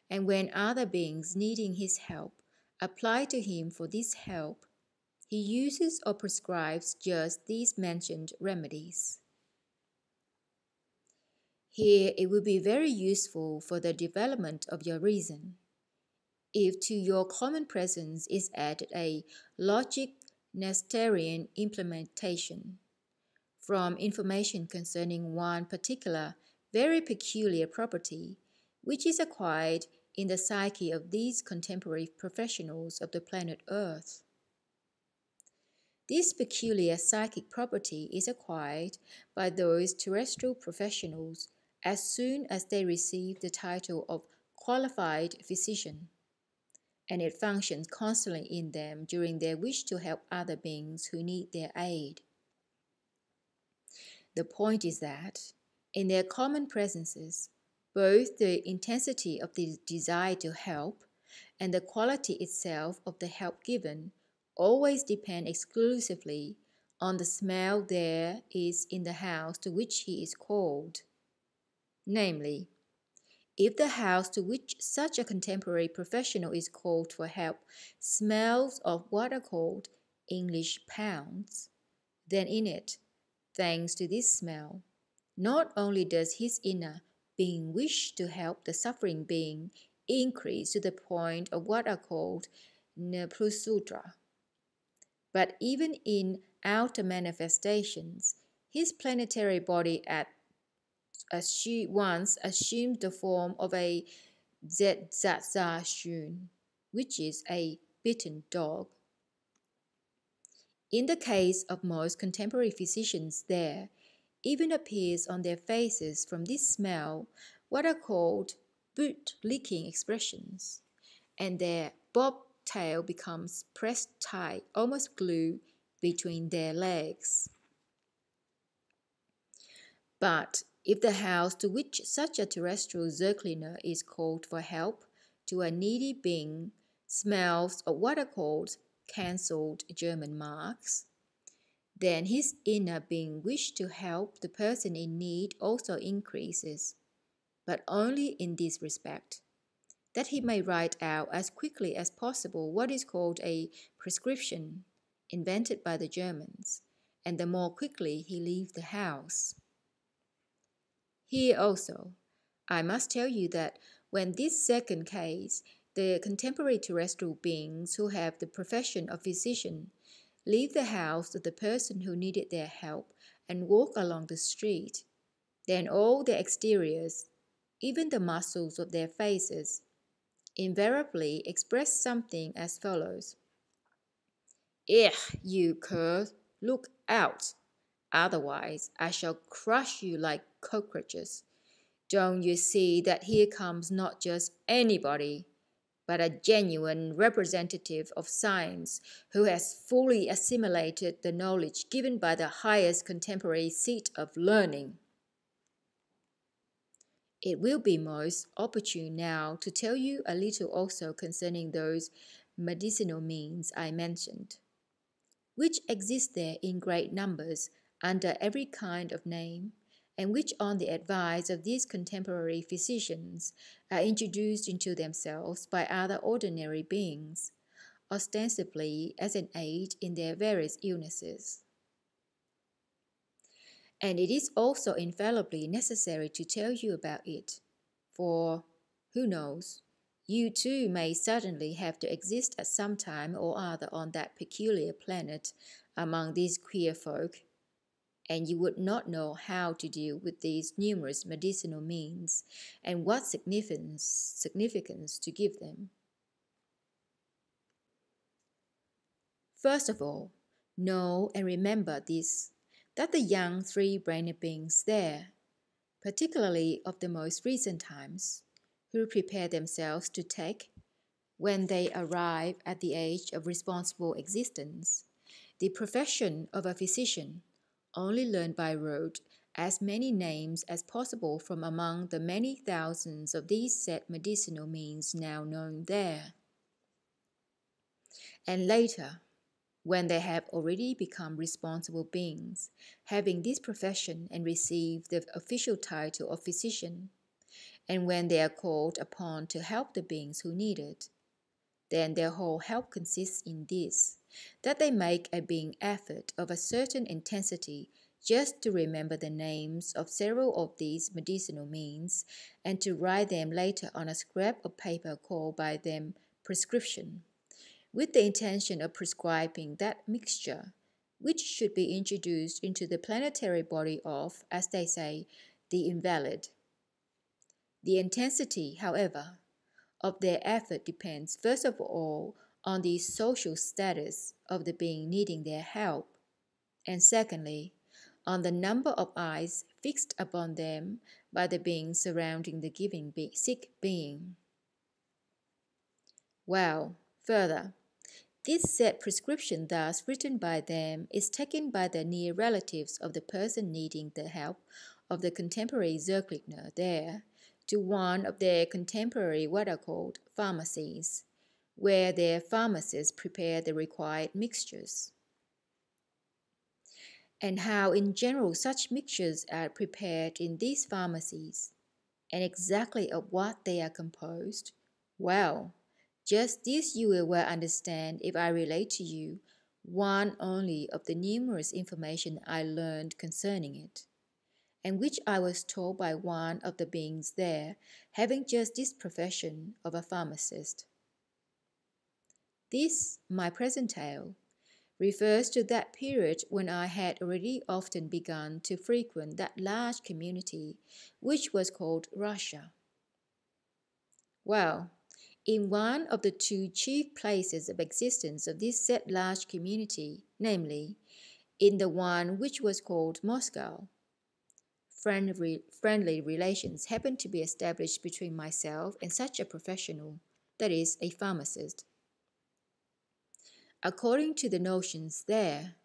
and when other beings needing his help apply to him for this help, he uses or prescribes just these mentioned remedies. Here it will be very useful for the development of your reason, if to your common presence is added a logic-Nestorian implementation, from information concerning one particular, very peculiar property, which is acquired in the psyche of these contemporary professionals of the planet Earth. This peculiar psychic property is acquired by those terrestrial professionals as soon as they receive the title of qualified physician, and it functions constantly in them during their wish to help other beings who need their aid. The point is that, in their common presences, both the intensity of the desire to help and the quality itself of the help given always depend exclusively on the smell there is in the house to which he is called. Namely, if the house to which such a contemporary professional is called for help smells of what are called English pounds, then in it, thanks to this smell, not only does his inner being wish to help the suffering being increase to the point of what are called Neplusutra, but even in outer manifestations, his planetary body once assumed the form of a Dzedzatzshoon, which is a bitten dog. In the case of most contemporary physicians there, even appears on their faces from this smell what are called boot-licking expressions, and their bobtail becomes pressed tight, almost glued between their legs. But if the house to which such a terrestrial Zirlikner is called for help to a needy being smells of what are called cancelled German marks, then his inner being wish to help the person in need also increases, but only in this respect, that he may write out as quickly as possible what is called a prescription, invented by the Germans, and the more quickly he leaves the house. Here also, I must tell you that when this second case, the contemporary terrestrial beings who have the profession of physician leave the house of the person who needed their help and walk along the street, then all their exteriors, even the muscles of their faces, invariably express something as follows: you cur, look out, otherwise I shall crush you like cockroaches. Don't you see that here comes not just anybody, but a genuine representative of science who has fully assimilated the knowledge given by the highest contemporary seat of learning? It will be most opportune now to tell you a little also concerning those medicinal means I mentioned, which exist there in great numbers under every kind of name, and which on the advice of these contemporary physicians are introduced into themselves by other ordinary beings, ostensibly as an aid in their various illnesses. And it is also infallibly necessary to tell you about it, for, who knows, you too may suddenly have to exist at some time or other on that peculiar planet among these queer folk, and you would not know how to deal with these numerous medicinal means and what significance to give them. First of all, know and remember this, that the young three-brained beings there, particularly of the most recent times, who prepare themselves to take, when they arrive at the age of responsible existence, the profession of a physician, only learn by rote as many names as possible from among the many thousands of these said medicinal means now known there. And later, when they have already become responsible beings, having this profession and receive the official title of physician, and when they are called upon to help the beings who need it, then their whole help consists in this, that they make a being effort of a certain intensity just to remember the names of several of these medicinal means, and to write them later on a scrap of paper called by them prescription, with the intention of prescribing that mixture which should be introduced into the planetary body of, as they say, the invalid. The intensity, however, of their effort depends first of all on the social status of the being needing their help, and secondly, on the number of eyes fixed upon them by the beings surrounding the sick being. Well, further, this said prescription thus written by them is taken by the near relatives of the person needing the help of the contemporary Zirlikner there to one of their contemporary what are called pharmacies, where their pharmacists prepare the required mixtures. And how in general such mixtures are prepared in these pharmacies, and exactly of what they are composed, well, just this you will well understand if I relate to you one only of the numerous information I learned concerning it, and which I was told by one of the beings there, having just this profession of a pharmacist. This, my present tale, refers to that period when I had already often begun to frequent that large community which was called Russia. Well, in one of the two chief places of existence of this said large community, namely, in the one which was called Moscow, friendly relations happened to be established between myself and such a professional, that is, a pharmacist. According to the notions there,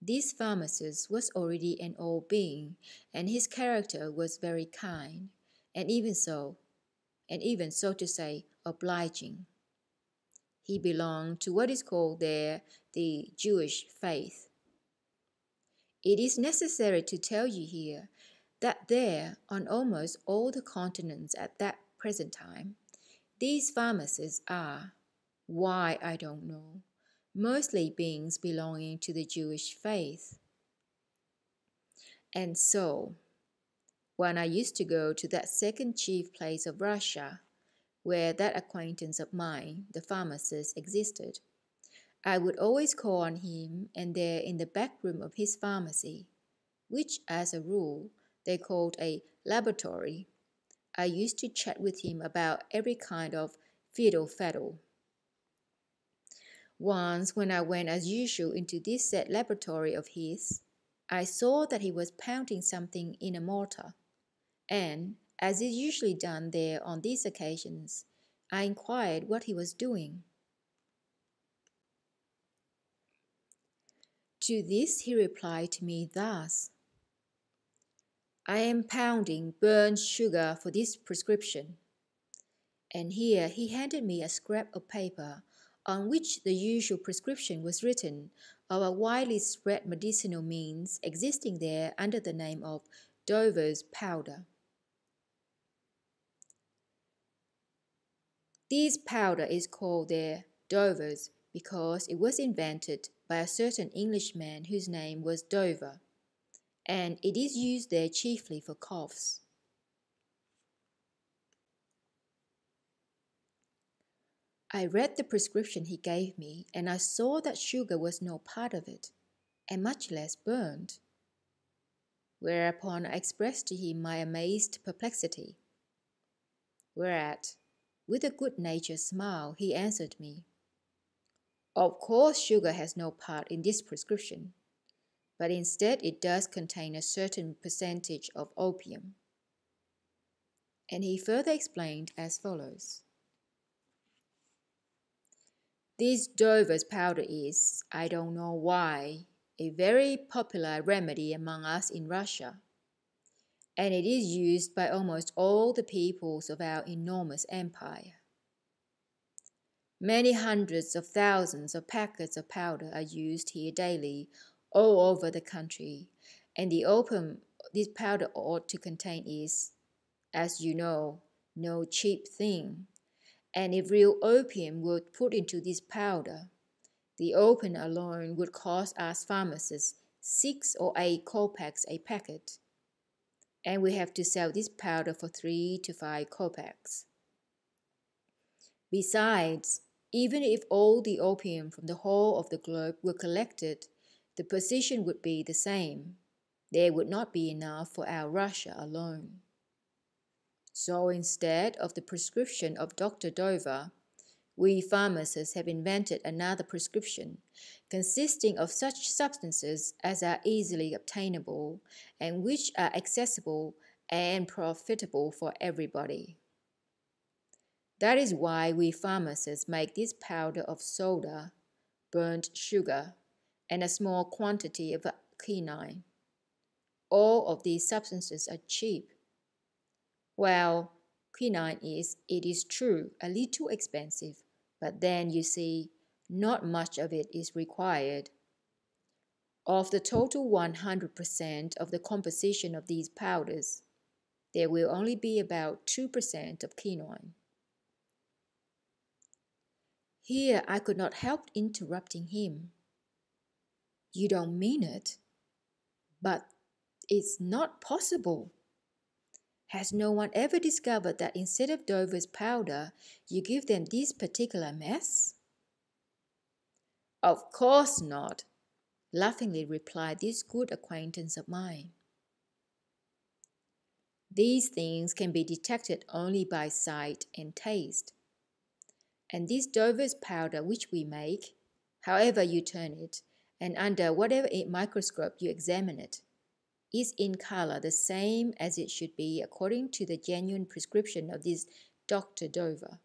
this pharmacist was already an old being, and his character was very kind, and even so to say, obliging. He belonged to what is called there the Jewish faith. It is necessary to tell you here that there, on almost all the continents at that present time, these pharmacists are, why I don't know, mostly beings belonging to the Jewish faith. And so, when I used to go to that second chief place of Russia, where that acquaintance of mine, the pharmacist, existed, I would always call on him, and there in the back room of his pharmacy, which as a rule they called a laboratory, I used to chat with him about every kind of fiddle-faddle. Once, when I went as usual into this said laboratory of his, I saw that he was pounding something in a mortar, and, as is usually done there on these occasions, I inquired what he was doing. To this he replied to me thus: I am pounding burnt sugar for this prescription. And here he handed me a scrap of paper on which the usual prescription was written of a widely spread medicinal means existing there under the name of Dover's powder. This powder is called there Dover's because it was invented by a certain Englishman whose name was Dover, and it is used there chiefly for coughs. I read the prescription he gave me, and I saw that sugar was no part of it, and much less burnt. Whereupon I expressed to him my amazed perplexity. Whereat, with a good-natured smile, he answered me, Of course sugar has no part in this prescription, but instead it does contain a certain percentage of opium. And he further explained as follows. This Dover's powder is, I don't know why, a very popular remedy among us in Russia, and it is used by almost all the peoples of our enormous empire. Many hundreds of thousands of packets of powder are used here daily all over the country, and the opium this powder ought to contain is, as you know, no cheap thing. And if real opium were put into this powder, the opium alone would cost us pharmacists 6 or 8 kopecks a packet, and we have to sell this powder for 3 to 5 kopecks. Besides, even if all the opium from the whole of the globe were collected, the position would be the same. There would not be enough for our Russia alone. So instead of the prescription of Dr. Dover, we pharmacists have invented another prescription, consisting of such substances as are easily obtainable and which are accessible and profitable for everybody. That is why we pharmacists make this powder of soda, burnt sugar, and a small quantity of quinine. All of these substances are cheap. Well, quinine is, it is true, a little expensive, but then, you see, not much of it is required. Of the total 100% of the composition of these powders, there will only be about 2% of quinine. Here I could not help interrupting him. You don't mean it? But it's not possible. Has no one ever discovered that instead of Dover's powder, you give them this particular mess? Of course not, laughingly replied this good acquaintance of mine. These things can be detected only by sight and taste. And this Dover's powder which we make, however you turn it, and under whatever microscope you examine it, is in color the same as it should be according to the genuine prescription of this Dr. Dover.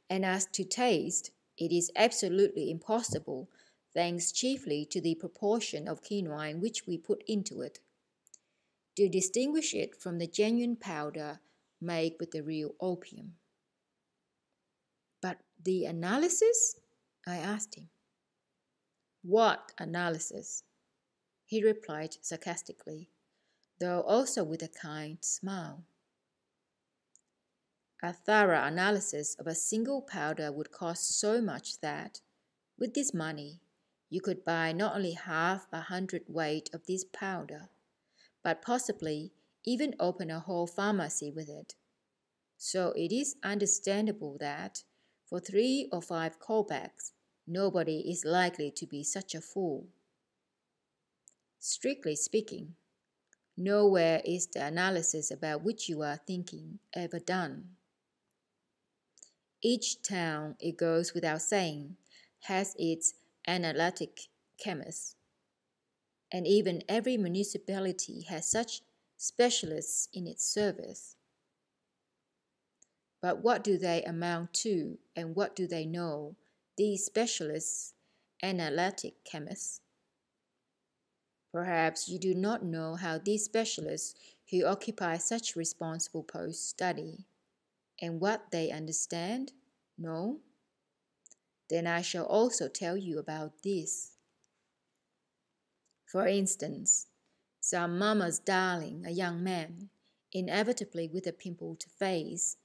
And as to taste, it is absolutely impossible, thanks chiefly to the proportion of quinoa which we put into it, to distinguish it from the genuine powder made with the real opium. But the analysis? I asked him. What analysis? He replied sarcastically, though also with a kind smile. A thorough analysis of a single powder would cost so much that, with this money, you could buy not only half a hundredweight of this powder, but possibly even open a whole pharmacy with it. So it is understandable that, for 3 or 5 kopecks, nobody is likely to be such a fool. Strictly speaking, nowhere is the analysis about which you are thinking ever done. Each town, it goes without saying, has its analytic chemist, and even every municipality has such specialists in its service. But what do they amount to, and what do they know, these specialists, analytic chemists? Perhaps you do not know how these specialists who occupy such responsible posts study, and what they understand? No? Then I shall also tell you about this. For instance, some mamma's darling, a young man, inevitably with a pimpled face,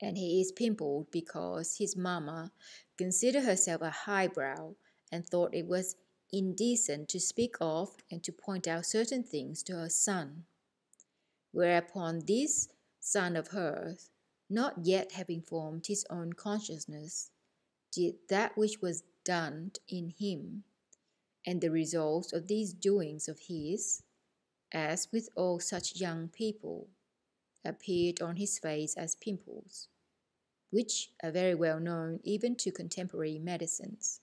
and he is pimpled because his mamma considered herself a highbrow and thought it was indecent to speak of and to point out certain things to her son. Whereupon this son of hers, not yet having formed his own consciousness, did that which was done in him, and the results of these doings of his, as with all such young people, appeared on his face as pimples, which are very well known even to contemporary medicines.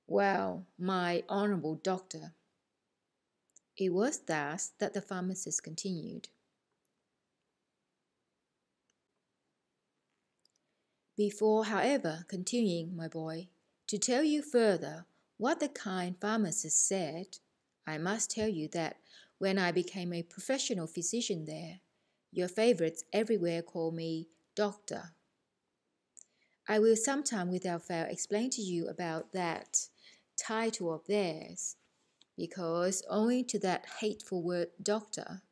Well, my honourable doctor, it was thus that the pharmacist continued. Before, however, continuing, my boy, to tell you further what the kind pharmacist said, I must tell you that when I became a professional physician there, your favourites everywhere call me doctor. I will sometime without fail explain to you about that title of theirs, because owing to that hateful word doctor,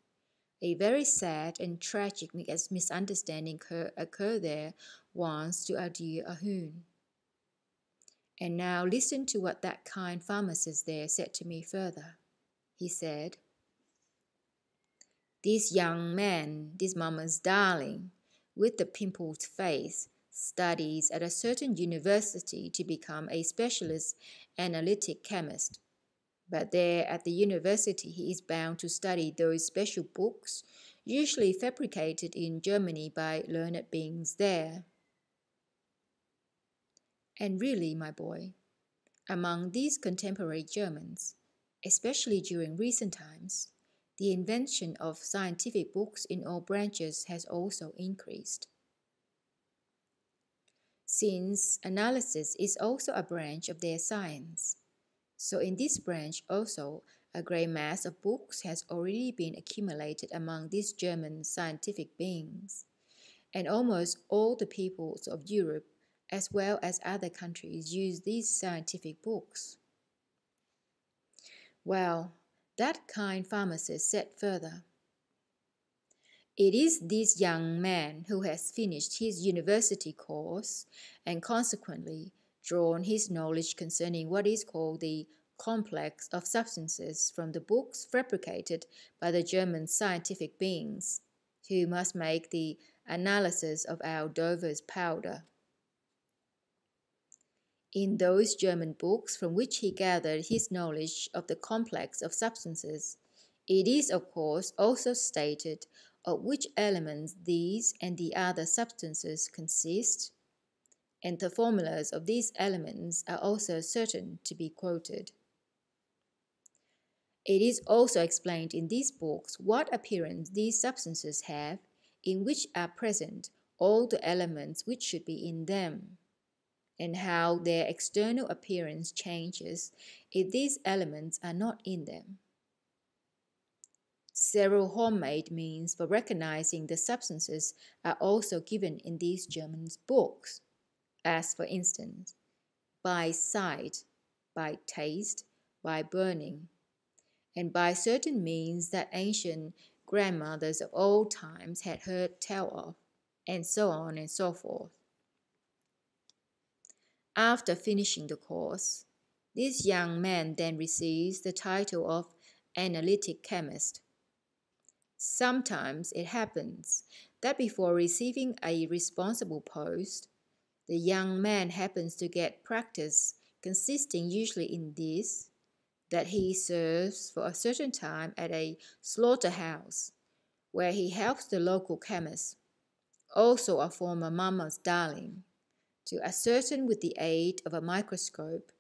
a very sad and tragic misunderstanding occurred there once to our dear Ahun. And now listen to what that kind pharmacist there said to me further. He said, "This young man, this mamma's darling, with the pimpled face, studies at a certain university to become a specialist analytic chemist. But there at the university he is bound to study those special books, usually fabricated in Germany by learned beings there. And really, my boy, among these contemporary Germans, especially during recent times, the invention of scientific books in all branches has also increased. Since analysis is also a branch of their science, so in this branch also a great mass of books has already been accumulated among these German scientific beings, and almost all the peoples of Europe as well as other countries use these scientific books." Well, that kind pharmacist said further, "It is this young man who has finished his university course and consequently drawn his knowledge concerning what is called the complex of substances from the books fabricated by the German scientific beings, who must make the analysis of our Dover's powder. In those German books from which he gathered his knowledge of the complex of substances, it is of course also stated of which elements these and the other substances consist, and the formulas of these elements are also certain to be quoted. It is also explained in these books what appearance these substances have, in which are present all the elements which should be in them, and how their external appearance changes if these elements are not in them. Several homemade means for recognizing the substances are also given in these German books, as for instance, by sight, by taste, by burning, and by certain means that ancient grandmothers of old times had heard tell of, and so on and so forth. After finishing the course, this young man then receives the title of analytic chemist. Sometimes it happens that before receiving a responsible post, the young man happens to get practice consisting usually in this, that he serves for a certain time at a slaughterhouse, where he helps the local chemist, also a former mama's darling, to ascertain with the aid of a microscope,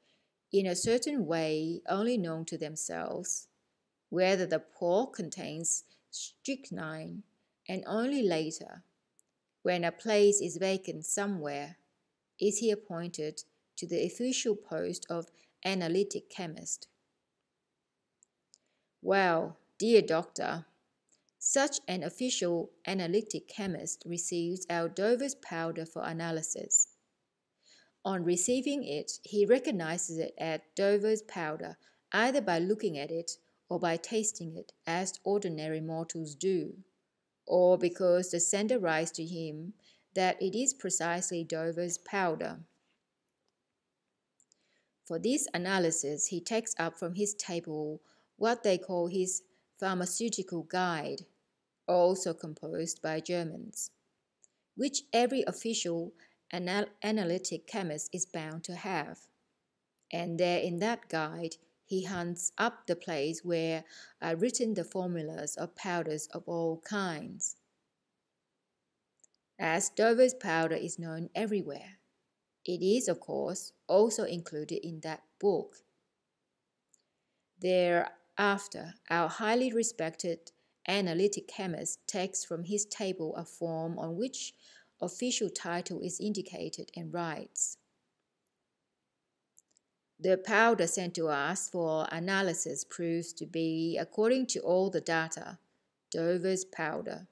in a certain way only known to themselves, whether the pork contains strychnine, and only later, when a place is vacant somewhere, is he appointed to the official post of analytic chemist. Well, dear doctor, such an official analytic chemist receives our Dover's powder for analysis. On receiving it, he recognizes it as Dover's powder either by looking at it or by tasting it, as ordinary mortals do, or because the sender writes to him that it is precisely Dover's powder. For this analysis, he takes up from his table what they call his pharmaceutical guide, also composed by Germans, which every official analytic chemist is bound to have. And there in that guide, he hunts up the place where are written the formulas of powders of all kinds. As Dover's powder is known everywhere, it is, of course, also included in that book. Thereafter, our highly respected analytic chemist takes from his table a form on which official title is indicated and writes, "The powder sent to us for analysis proves to be, according to all the data, Dover's powder.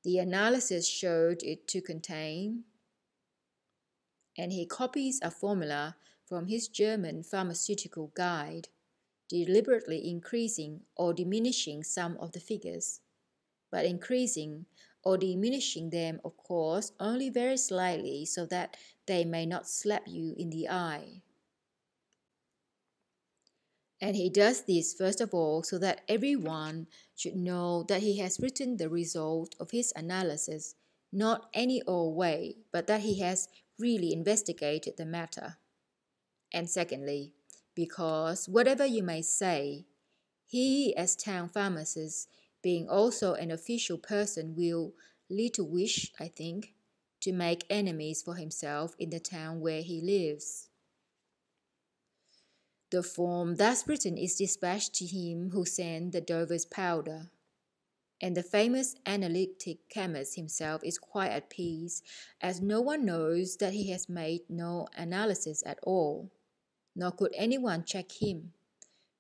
The analysis showed it to contain," and he copies a formula from his German pharmaceutical guide, deliberately increasing or diminishing some of the figures, but increasing or diminishing them, of course, only very slightly so that they may not slap you in the eye. And he does this first of all so that everyone should know that he has written the result of his analysis not any old way, but that he has really investigated the matter. And secondly, because whatever you may say, he as town pharmacist, being also an official person, will little wish, I think, to make enemies for himself in the town where he lives. The form thus written is dispatched to him who sent the Dover's powder, and the famous analytic chemist himself is quite at peace, as no one knows that he has made no analysis at all, nor could anyone check him.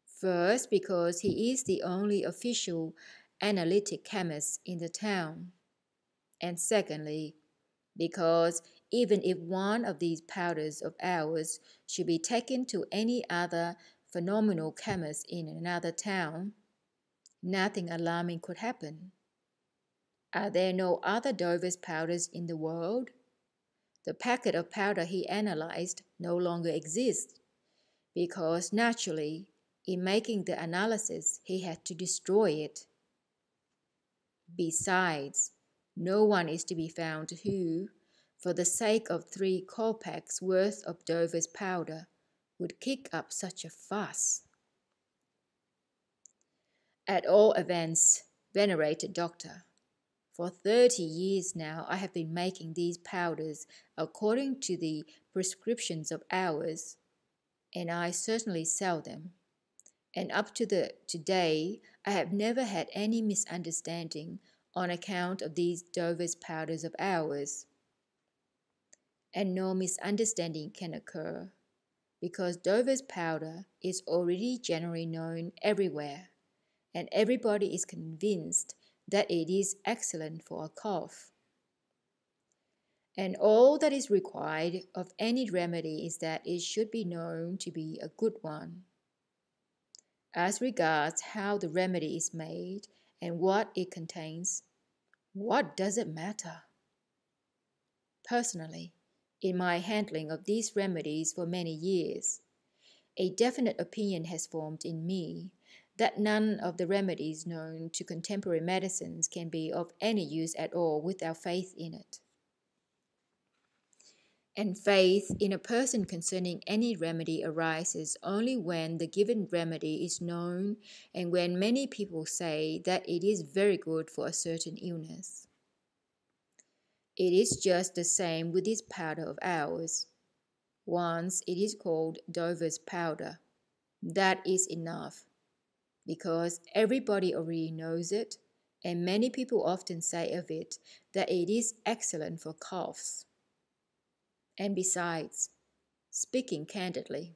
First, because he is the only official analytic chemist in the town, and secondly, because even if one of these powders of ours should be taken to any other phenomenal chemist in another town, nothing alarming could happen. Are there no other Dover's powders in the world? The packet of powder he analyzed no longer exists, because naturally, in making the analysis, he had to destroy it. Besides, no one is to be found who, for the sake of 3 kopecks worth of Dover's powder, would kick up such a fuss. At all events, venerated doctor, for 30 years now I have been making these powders according to the prescriptions of ours, and I certainly sell them. And up to today, I have never had any misunderstanding on account of these Dover's powders of ours. And no misunderstanding can occur, because Dover's powder is already generally known everywhere, and everybody is convinced that it is excellent for a cough. And all that is required of any remedy is that it should be known to be a good one. As regards how the remedy is made and what it contains, what does it matter? Personally, in my handling of these remedies for many years, a definite opinion has formed in me that none of the remedies known to contemporary medicines can be of any use at all without faith in it. And faith in a person concerning any remedy arises only when the given remedy is known and when many people say that it is very good for a certain illness. It is just the same with this powder of ours. Once it is called Dover's powder. That is enough, because everybody already knows it, and many people often say of it that it is excellent for coughs. And besides, speaking candidly,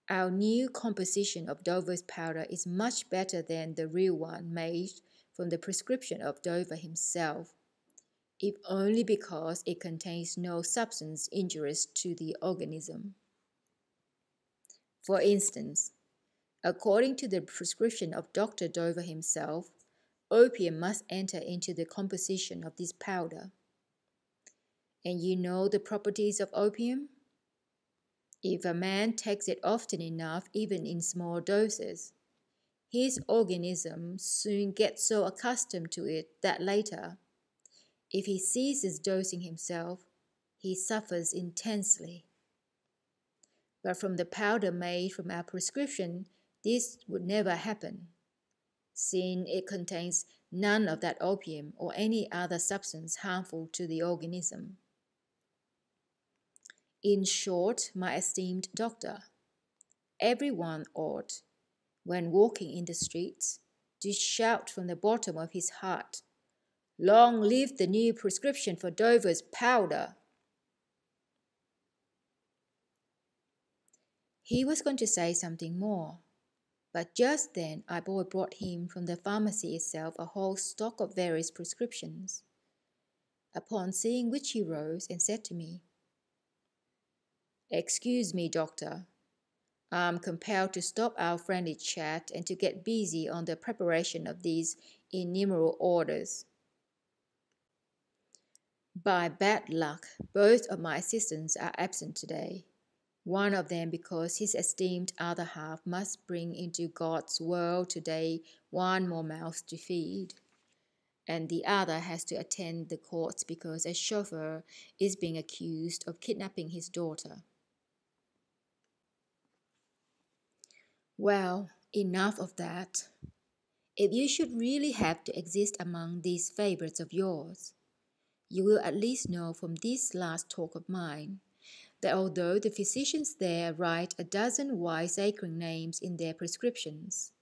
our new composition of Dover's powder is much better than the real one made from the prescription of Dover himself, if only because it contains no substance injurious to the organism. For instance, according to the prescription of Dr. Dover himself, opium must enter into the composition of this powder. And you know the properties of opium? If a man takes it often enough, even in small doses, his organism soon gets so accustomed to it that later, if he ceases dosing himself, he suffers intensely. But from the powder made from our prescription, this would never happen, since it contains none of that opium or any other substance harmful to the organism. In short, my esteemed doctor, everyone ought, when walking in the streets, to shout from the bottom of his heart, "Long live the new prescription for Dover's powder!" He was going to say something more, but just then our boy brought him from the pharmacy itself a whole stock of various prescriptions, upon seeing which he rose and said to me, "Excuse me, doctor. I am compelled to stop our friendly chat and to get busy on the preparation of these innumerable orders. By bad luck, both of my assistants are absent today, one of them because his esteemed other half must bring into God's world today one more mouth to feed, and the other has to attend the courts because a chauffeur is being accused of kidnapping his daughter." Well, enough of that. If you should really have to exist among these favorites of yours, you will at least know from this last talk of mine that although the physicians there write a dozen wiseacring names in their prescriptions,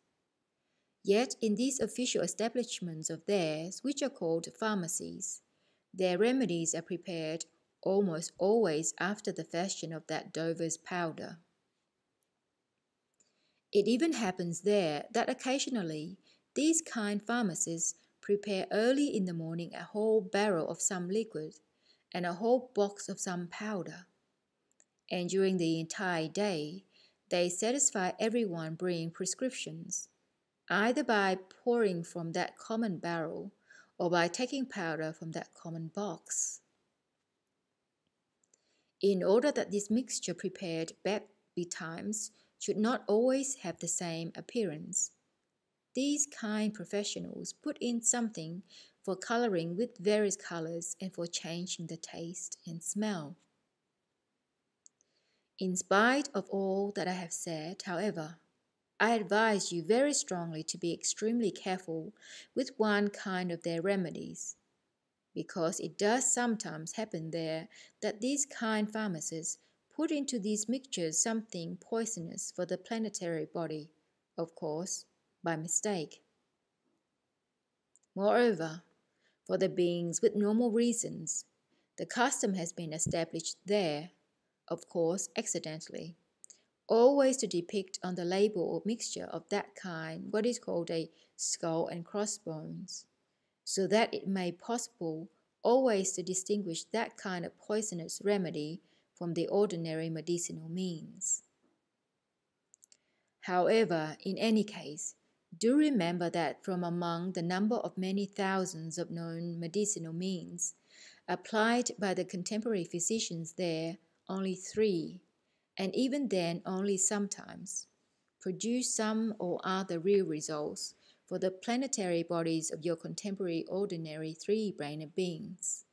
yet in these official establishments of theirs, which are called pharmacies, their remedies are prepared almost always after the fashion of that Dover's powder. It even happens there that occasionally these kind pharmacists prepare early in the morning a whole barrel of some liquid and a whole box of some powder, and during the entire day they satisfy everyone bringing prescriptions, either by pouring from that common barrel or by taking powder from that common box. In order that this mixture prepared betimes should not always have the same appearance, these kind professionals put in something for coloring with various colors and for changing the taste and smell. In spite of all that I have said, however, I advise you very strongly to be extremely careful with one kind of their remedies, because it does sometimes happen there that these kind pharmacists put into these mixtures something poisonous for the planetary body, of course, by mistake. Moreover, for the beings with normal reasons, the custom has been established there, of course accidentally, always to depict on the label or mixture of that kind what is called a skull and crossbones, so that it may possible always to distinguish that kind of poisonous remedy from the ordinary medicinal means. However, in any case, do remember that from among the number of many thousands of known medicinal means applied by the contemporary physicians there, only 3, and even then only sometimes, produce some or other real results for the planetary bodies of your contemporary ordinary 3-brained beings.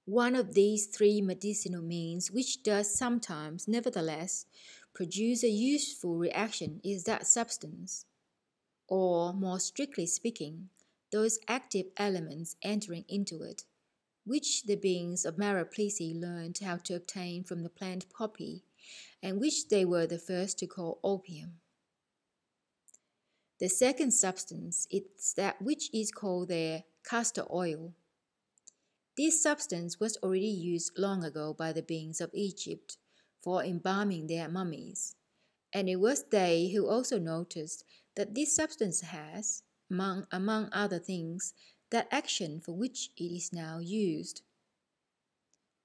One of these 3 medicinal means which does sometimes, nevertheless, produce a useful reaction is that substance, or more strictly speaking, those active elements entering into it, which the beings of Maraplisi learned how to obtain from the plant poppy, and which they were the first to call opium. The second substance is that which is called their castor oil. This substance was already used long ago by the beings of Egypt for embalming their mummies, and it was they who also noticed that this substance has, among other things, that action for which it is now used.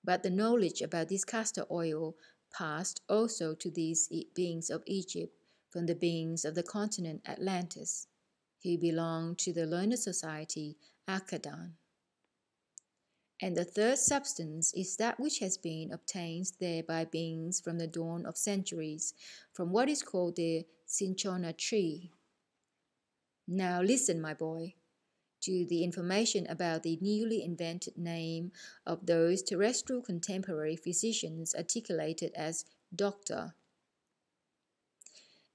But the knowledge about this castor oil passed also to these beings of Egypt from the beings of the continent Atlantis, who belonged to the learned society Akkadian. And the third substance is that which has been obtained there by beings from the dawn of centuries, from what is called the cinchona tree. Now listen, my boy, to the information about the newly invented name of those terrestrial contemporary physicians articulated as doctor.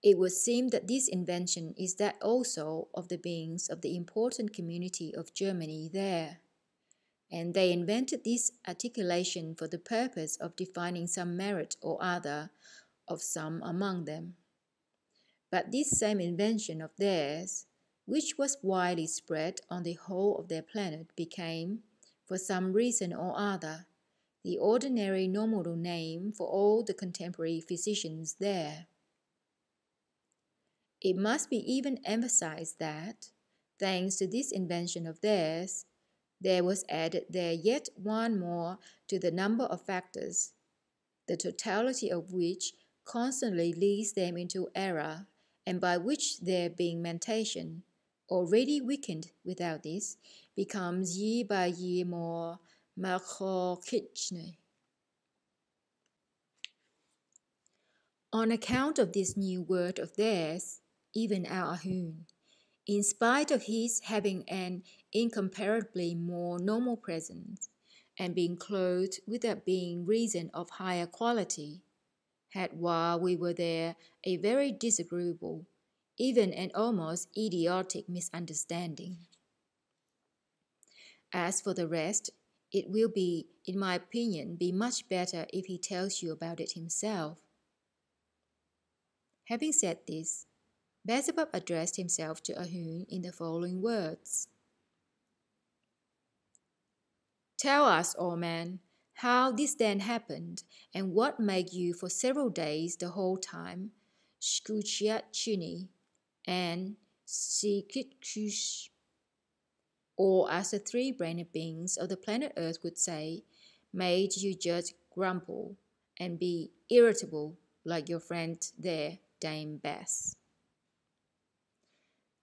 It would seem that this invention is that also of the beings of the important community of Germany there, and they invented this articulation for the purpose of defining some merit or other of some among them. But this same invention of theirs, which was widely spread on the whole of their planet, became, for some reason or other, the ordinary normal name for all the contemporary physicians there. It must be even emphasized that, thanks to this invention of theirs, there was added there yet one more to the number of factors, the totality of which constantly leads them into error, and by which their being mentation, already weakened without this, becomes year by year more Makhokhitchne. On account of this new word of theirs, even our Ahun, in spite of his having an incomparably more normal presence, and being clothed with that being reason of higher quality, had while we were there a very disagreeable, even an almost idiotic misunderstanding. As for the rest, it will be, in my opinion, be much better if he tells you about it himself. Having said this, Beelzebub addressed himself to Ahun in the following words. Tell us, old man, how this then happened, and what made you for several days the whole time, Skoohiatchiny and Tsirikooakhtz, or as the 3-brained beings of the planet Earth would say, made you just grumble and be irritable like your friend there, Dame Bess.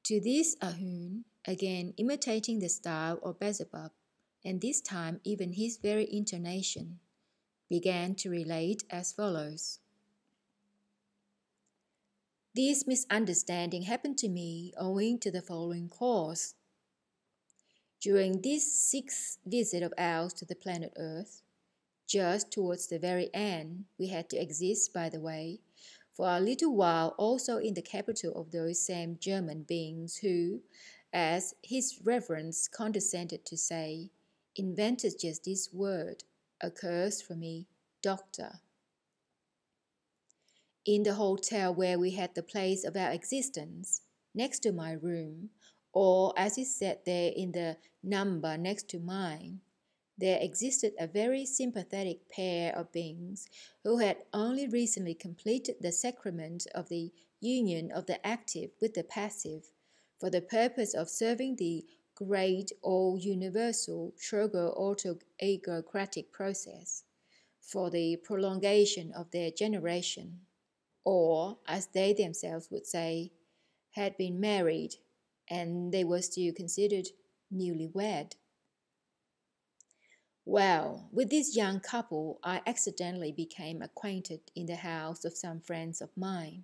To this Ahun, again imitating the style of Beelzebub, and this time even his very intonation, began to relate as follows. This misunderstanding happened to me owing to the following cause. During this 6th visit of ours to the planet Earth, just towards the very end, we had to exist, by the way, for a little while also in the capital of those same German beings who, as His Reverence condescended to say, invented just this word, accursed for me, doctor. in the hotel where we had the place of our existence, next to my room, or as is said there in the number next to mine, there existed a very sympathetic pair of beings who had only recently completed the sacrament of the union of the active with the passive for the purpose of serving the great all-universal-Trogoautoegocratic process for the prolongation of their generation, or, as they themselves would say, had been married, and they were still considered newlywed. Well, with this young couple, I accidentally became acquainted in the house of some friends of mine,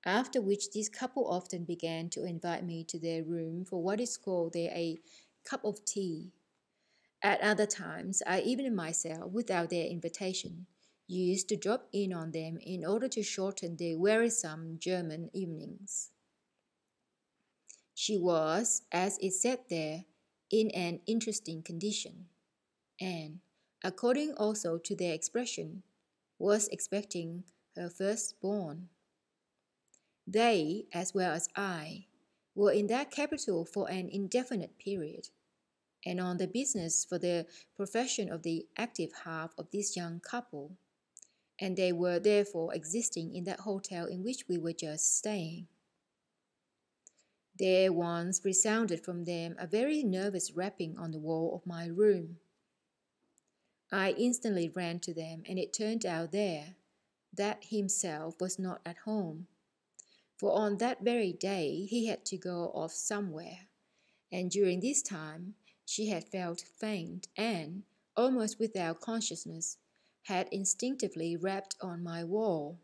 after which this couple often began to invite me to their room for what is called there a cup of tea. At other times, I even myself, without their invitation, used to drop in on them in order to shorten their wearisome German evenings. She was, as is said there, in an interesting condition, and, according also to their expression, was expecting her firstborn. They, as well as I, were in that capital for an indefinite period, and on the business for the profession of the active half of this young couple, and they were therefore existing in that hotel in which we were just staying. There once resounded from them a very nervous rapping on the wall of my room. I instantly ran to them, and it turned out there that himself was not at home, for on that very day he had to go off somewhere, and during this time she had felt faint and, almost without consciousness, had instinctively rapped on my wall.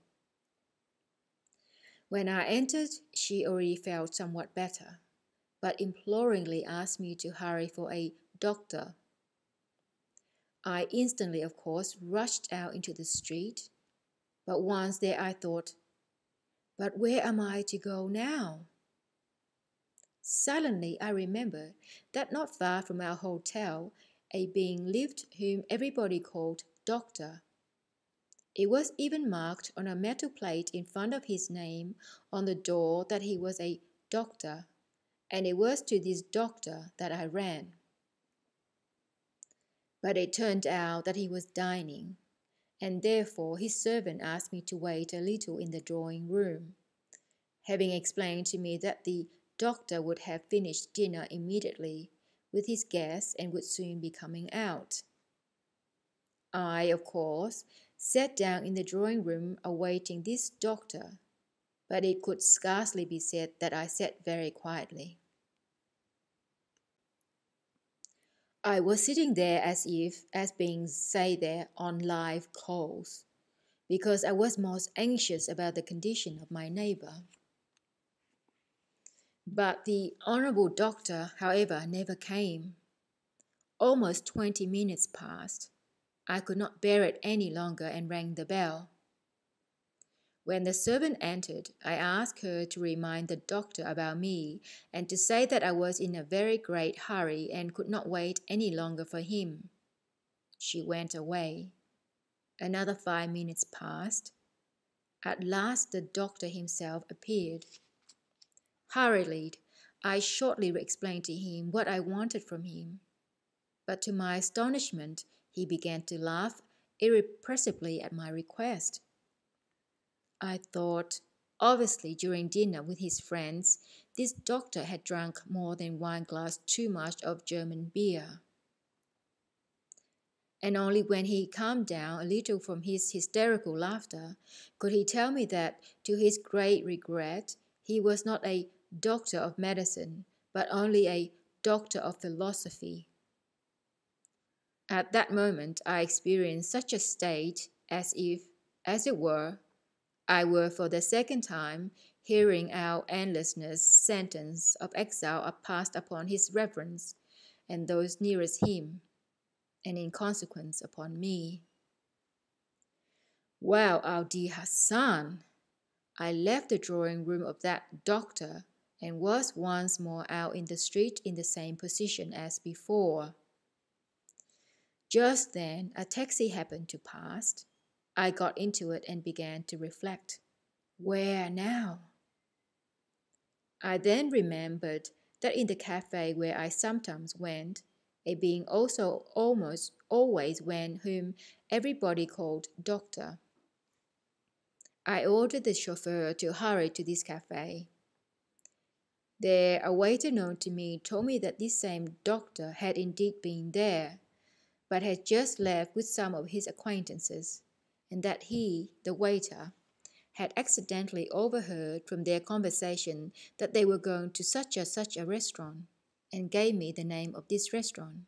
When I entered, she already felt somewhat better, but imploringly asked me to hurry for a doctor. I instantly, of course, rushed out into the street, but once there I thought, but where am I to go now? Suddenly I remembered that not far from our hotel a being lived whom everybody called Doctor. It was even marked on a metal plate in front of his name on the door that he was a doctor, and it was to this doctor that I ran. But it turned out that he was dining, and therefore his servant asked me to wait a little in the drawing-room, having explained to me that the doctor would have finished dinner immediately with his guests and would soon be coming out. I, of course, sat down in the drawing-room awaiting this doctor, but it could scarcely be said that I sat very quietly. I was sitting there as being say there, on live coals, because I was most anxious about the condition of my neighbour. But the honourable doctor, however, never came. Almost 20 minutes passed. I could not bear it any longer and rang the bell. When the servant entered, I asked her to remind the doctor about me and to say that I was in a very great hurry and could not wait any longer for him. She went away. Another 5 minutes passed. At last the doctor himself appeared. Hurriedly, I shortly explained to him what I wanted from him, but to my astonishment he began to laugh irrepressibly at my request. I thought, obviously during dinner with his friends, this doctor had drunk more than one glass too much of German beer. And only when he calmed down a little from his hysterical laughter could he tell me that, to his great regret, he was not a doctor of medicine, but only a doctor of philosophy. At that moment I experienced such a state as if, as it were, I were for the second time hearing our endlessness sentence of exile passed upon his reverence and those nearest him, and in consequence upon me. Well, our dear Hassan, I left the drawing-room of that doctor and was once more out in the street in the same position as before. Just then a taxi happened to pass. I got into it and began to reflect. Where now? I then remembered that in the cafe where I sometimes went, a being also almost always went whom everybody called Doctor. I ordered the chauffeur to hurry to this cafe. There, a waiter known to me told me that this same doctor had indeed been there, but had just left with some of his acquaintances, and that he, the waiter, had accidentally overheard from their conversation that they were going to such a restaurant, and gave me the name of this restaurant.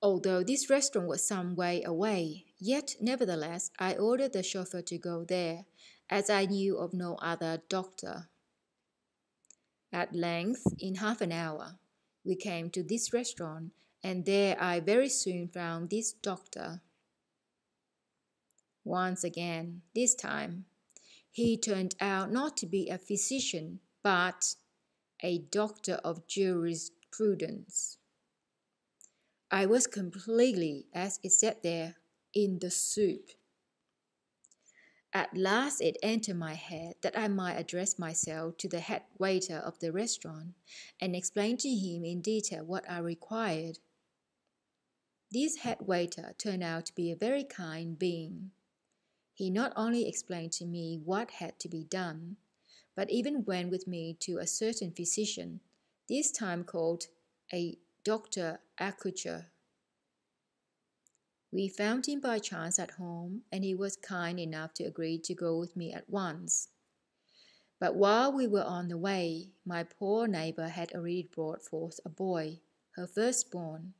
Although this restaurant was some way away, yet nevertheless I ordered the chauffeur to go there, as I knew of no other doctor. At length, in half an hour, we came to this restaurant, and there I very soon found this doctor. Once again, this time, he turned out not to be a physician, but a doctor of jurisprudence. I was completely, as it said there, in the soup. At last it entered my head that I might address myself to the head waiter of the restaurant and explain to him in detail what I required. This head waiter turned out to be a very kind being. He not only explained to me what had to be done, but even went with me to a certain physician, this time called a Dr. Akucher. We found him by chance at home, and he was kind enough to agree to go with me at once. But while we were on the way, my poor neighbour had already brought forth a boy, her firstborn,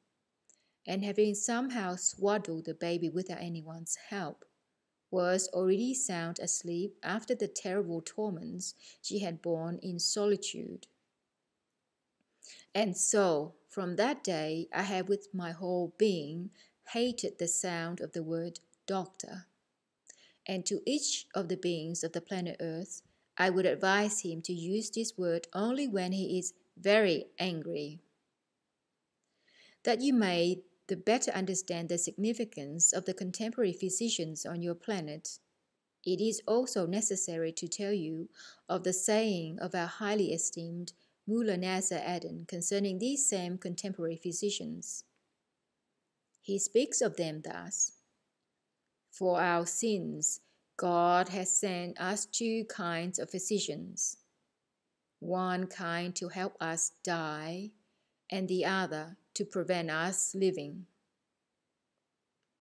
and having somehow swaddled the baby without anyone's help, was already sound asleep after the terrible torments she had borne in solitude. And so, from that day, I have with my whole being hated the sound of the word doctor. And to each of the beings of the planet Earth, I would advise him to use this word only when he is very angry. That you may the better understand the significance of the contemporary physicians on your planet, it is also necessary to tell you of the saying of our highly esteemed Mullah Nasser Aden concerning these same contemporary physicians. He speaks of them thus: For our sins, God has sent us two kinds of physicians, one kind to help us die, and the other to prevent us living.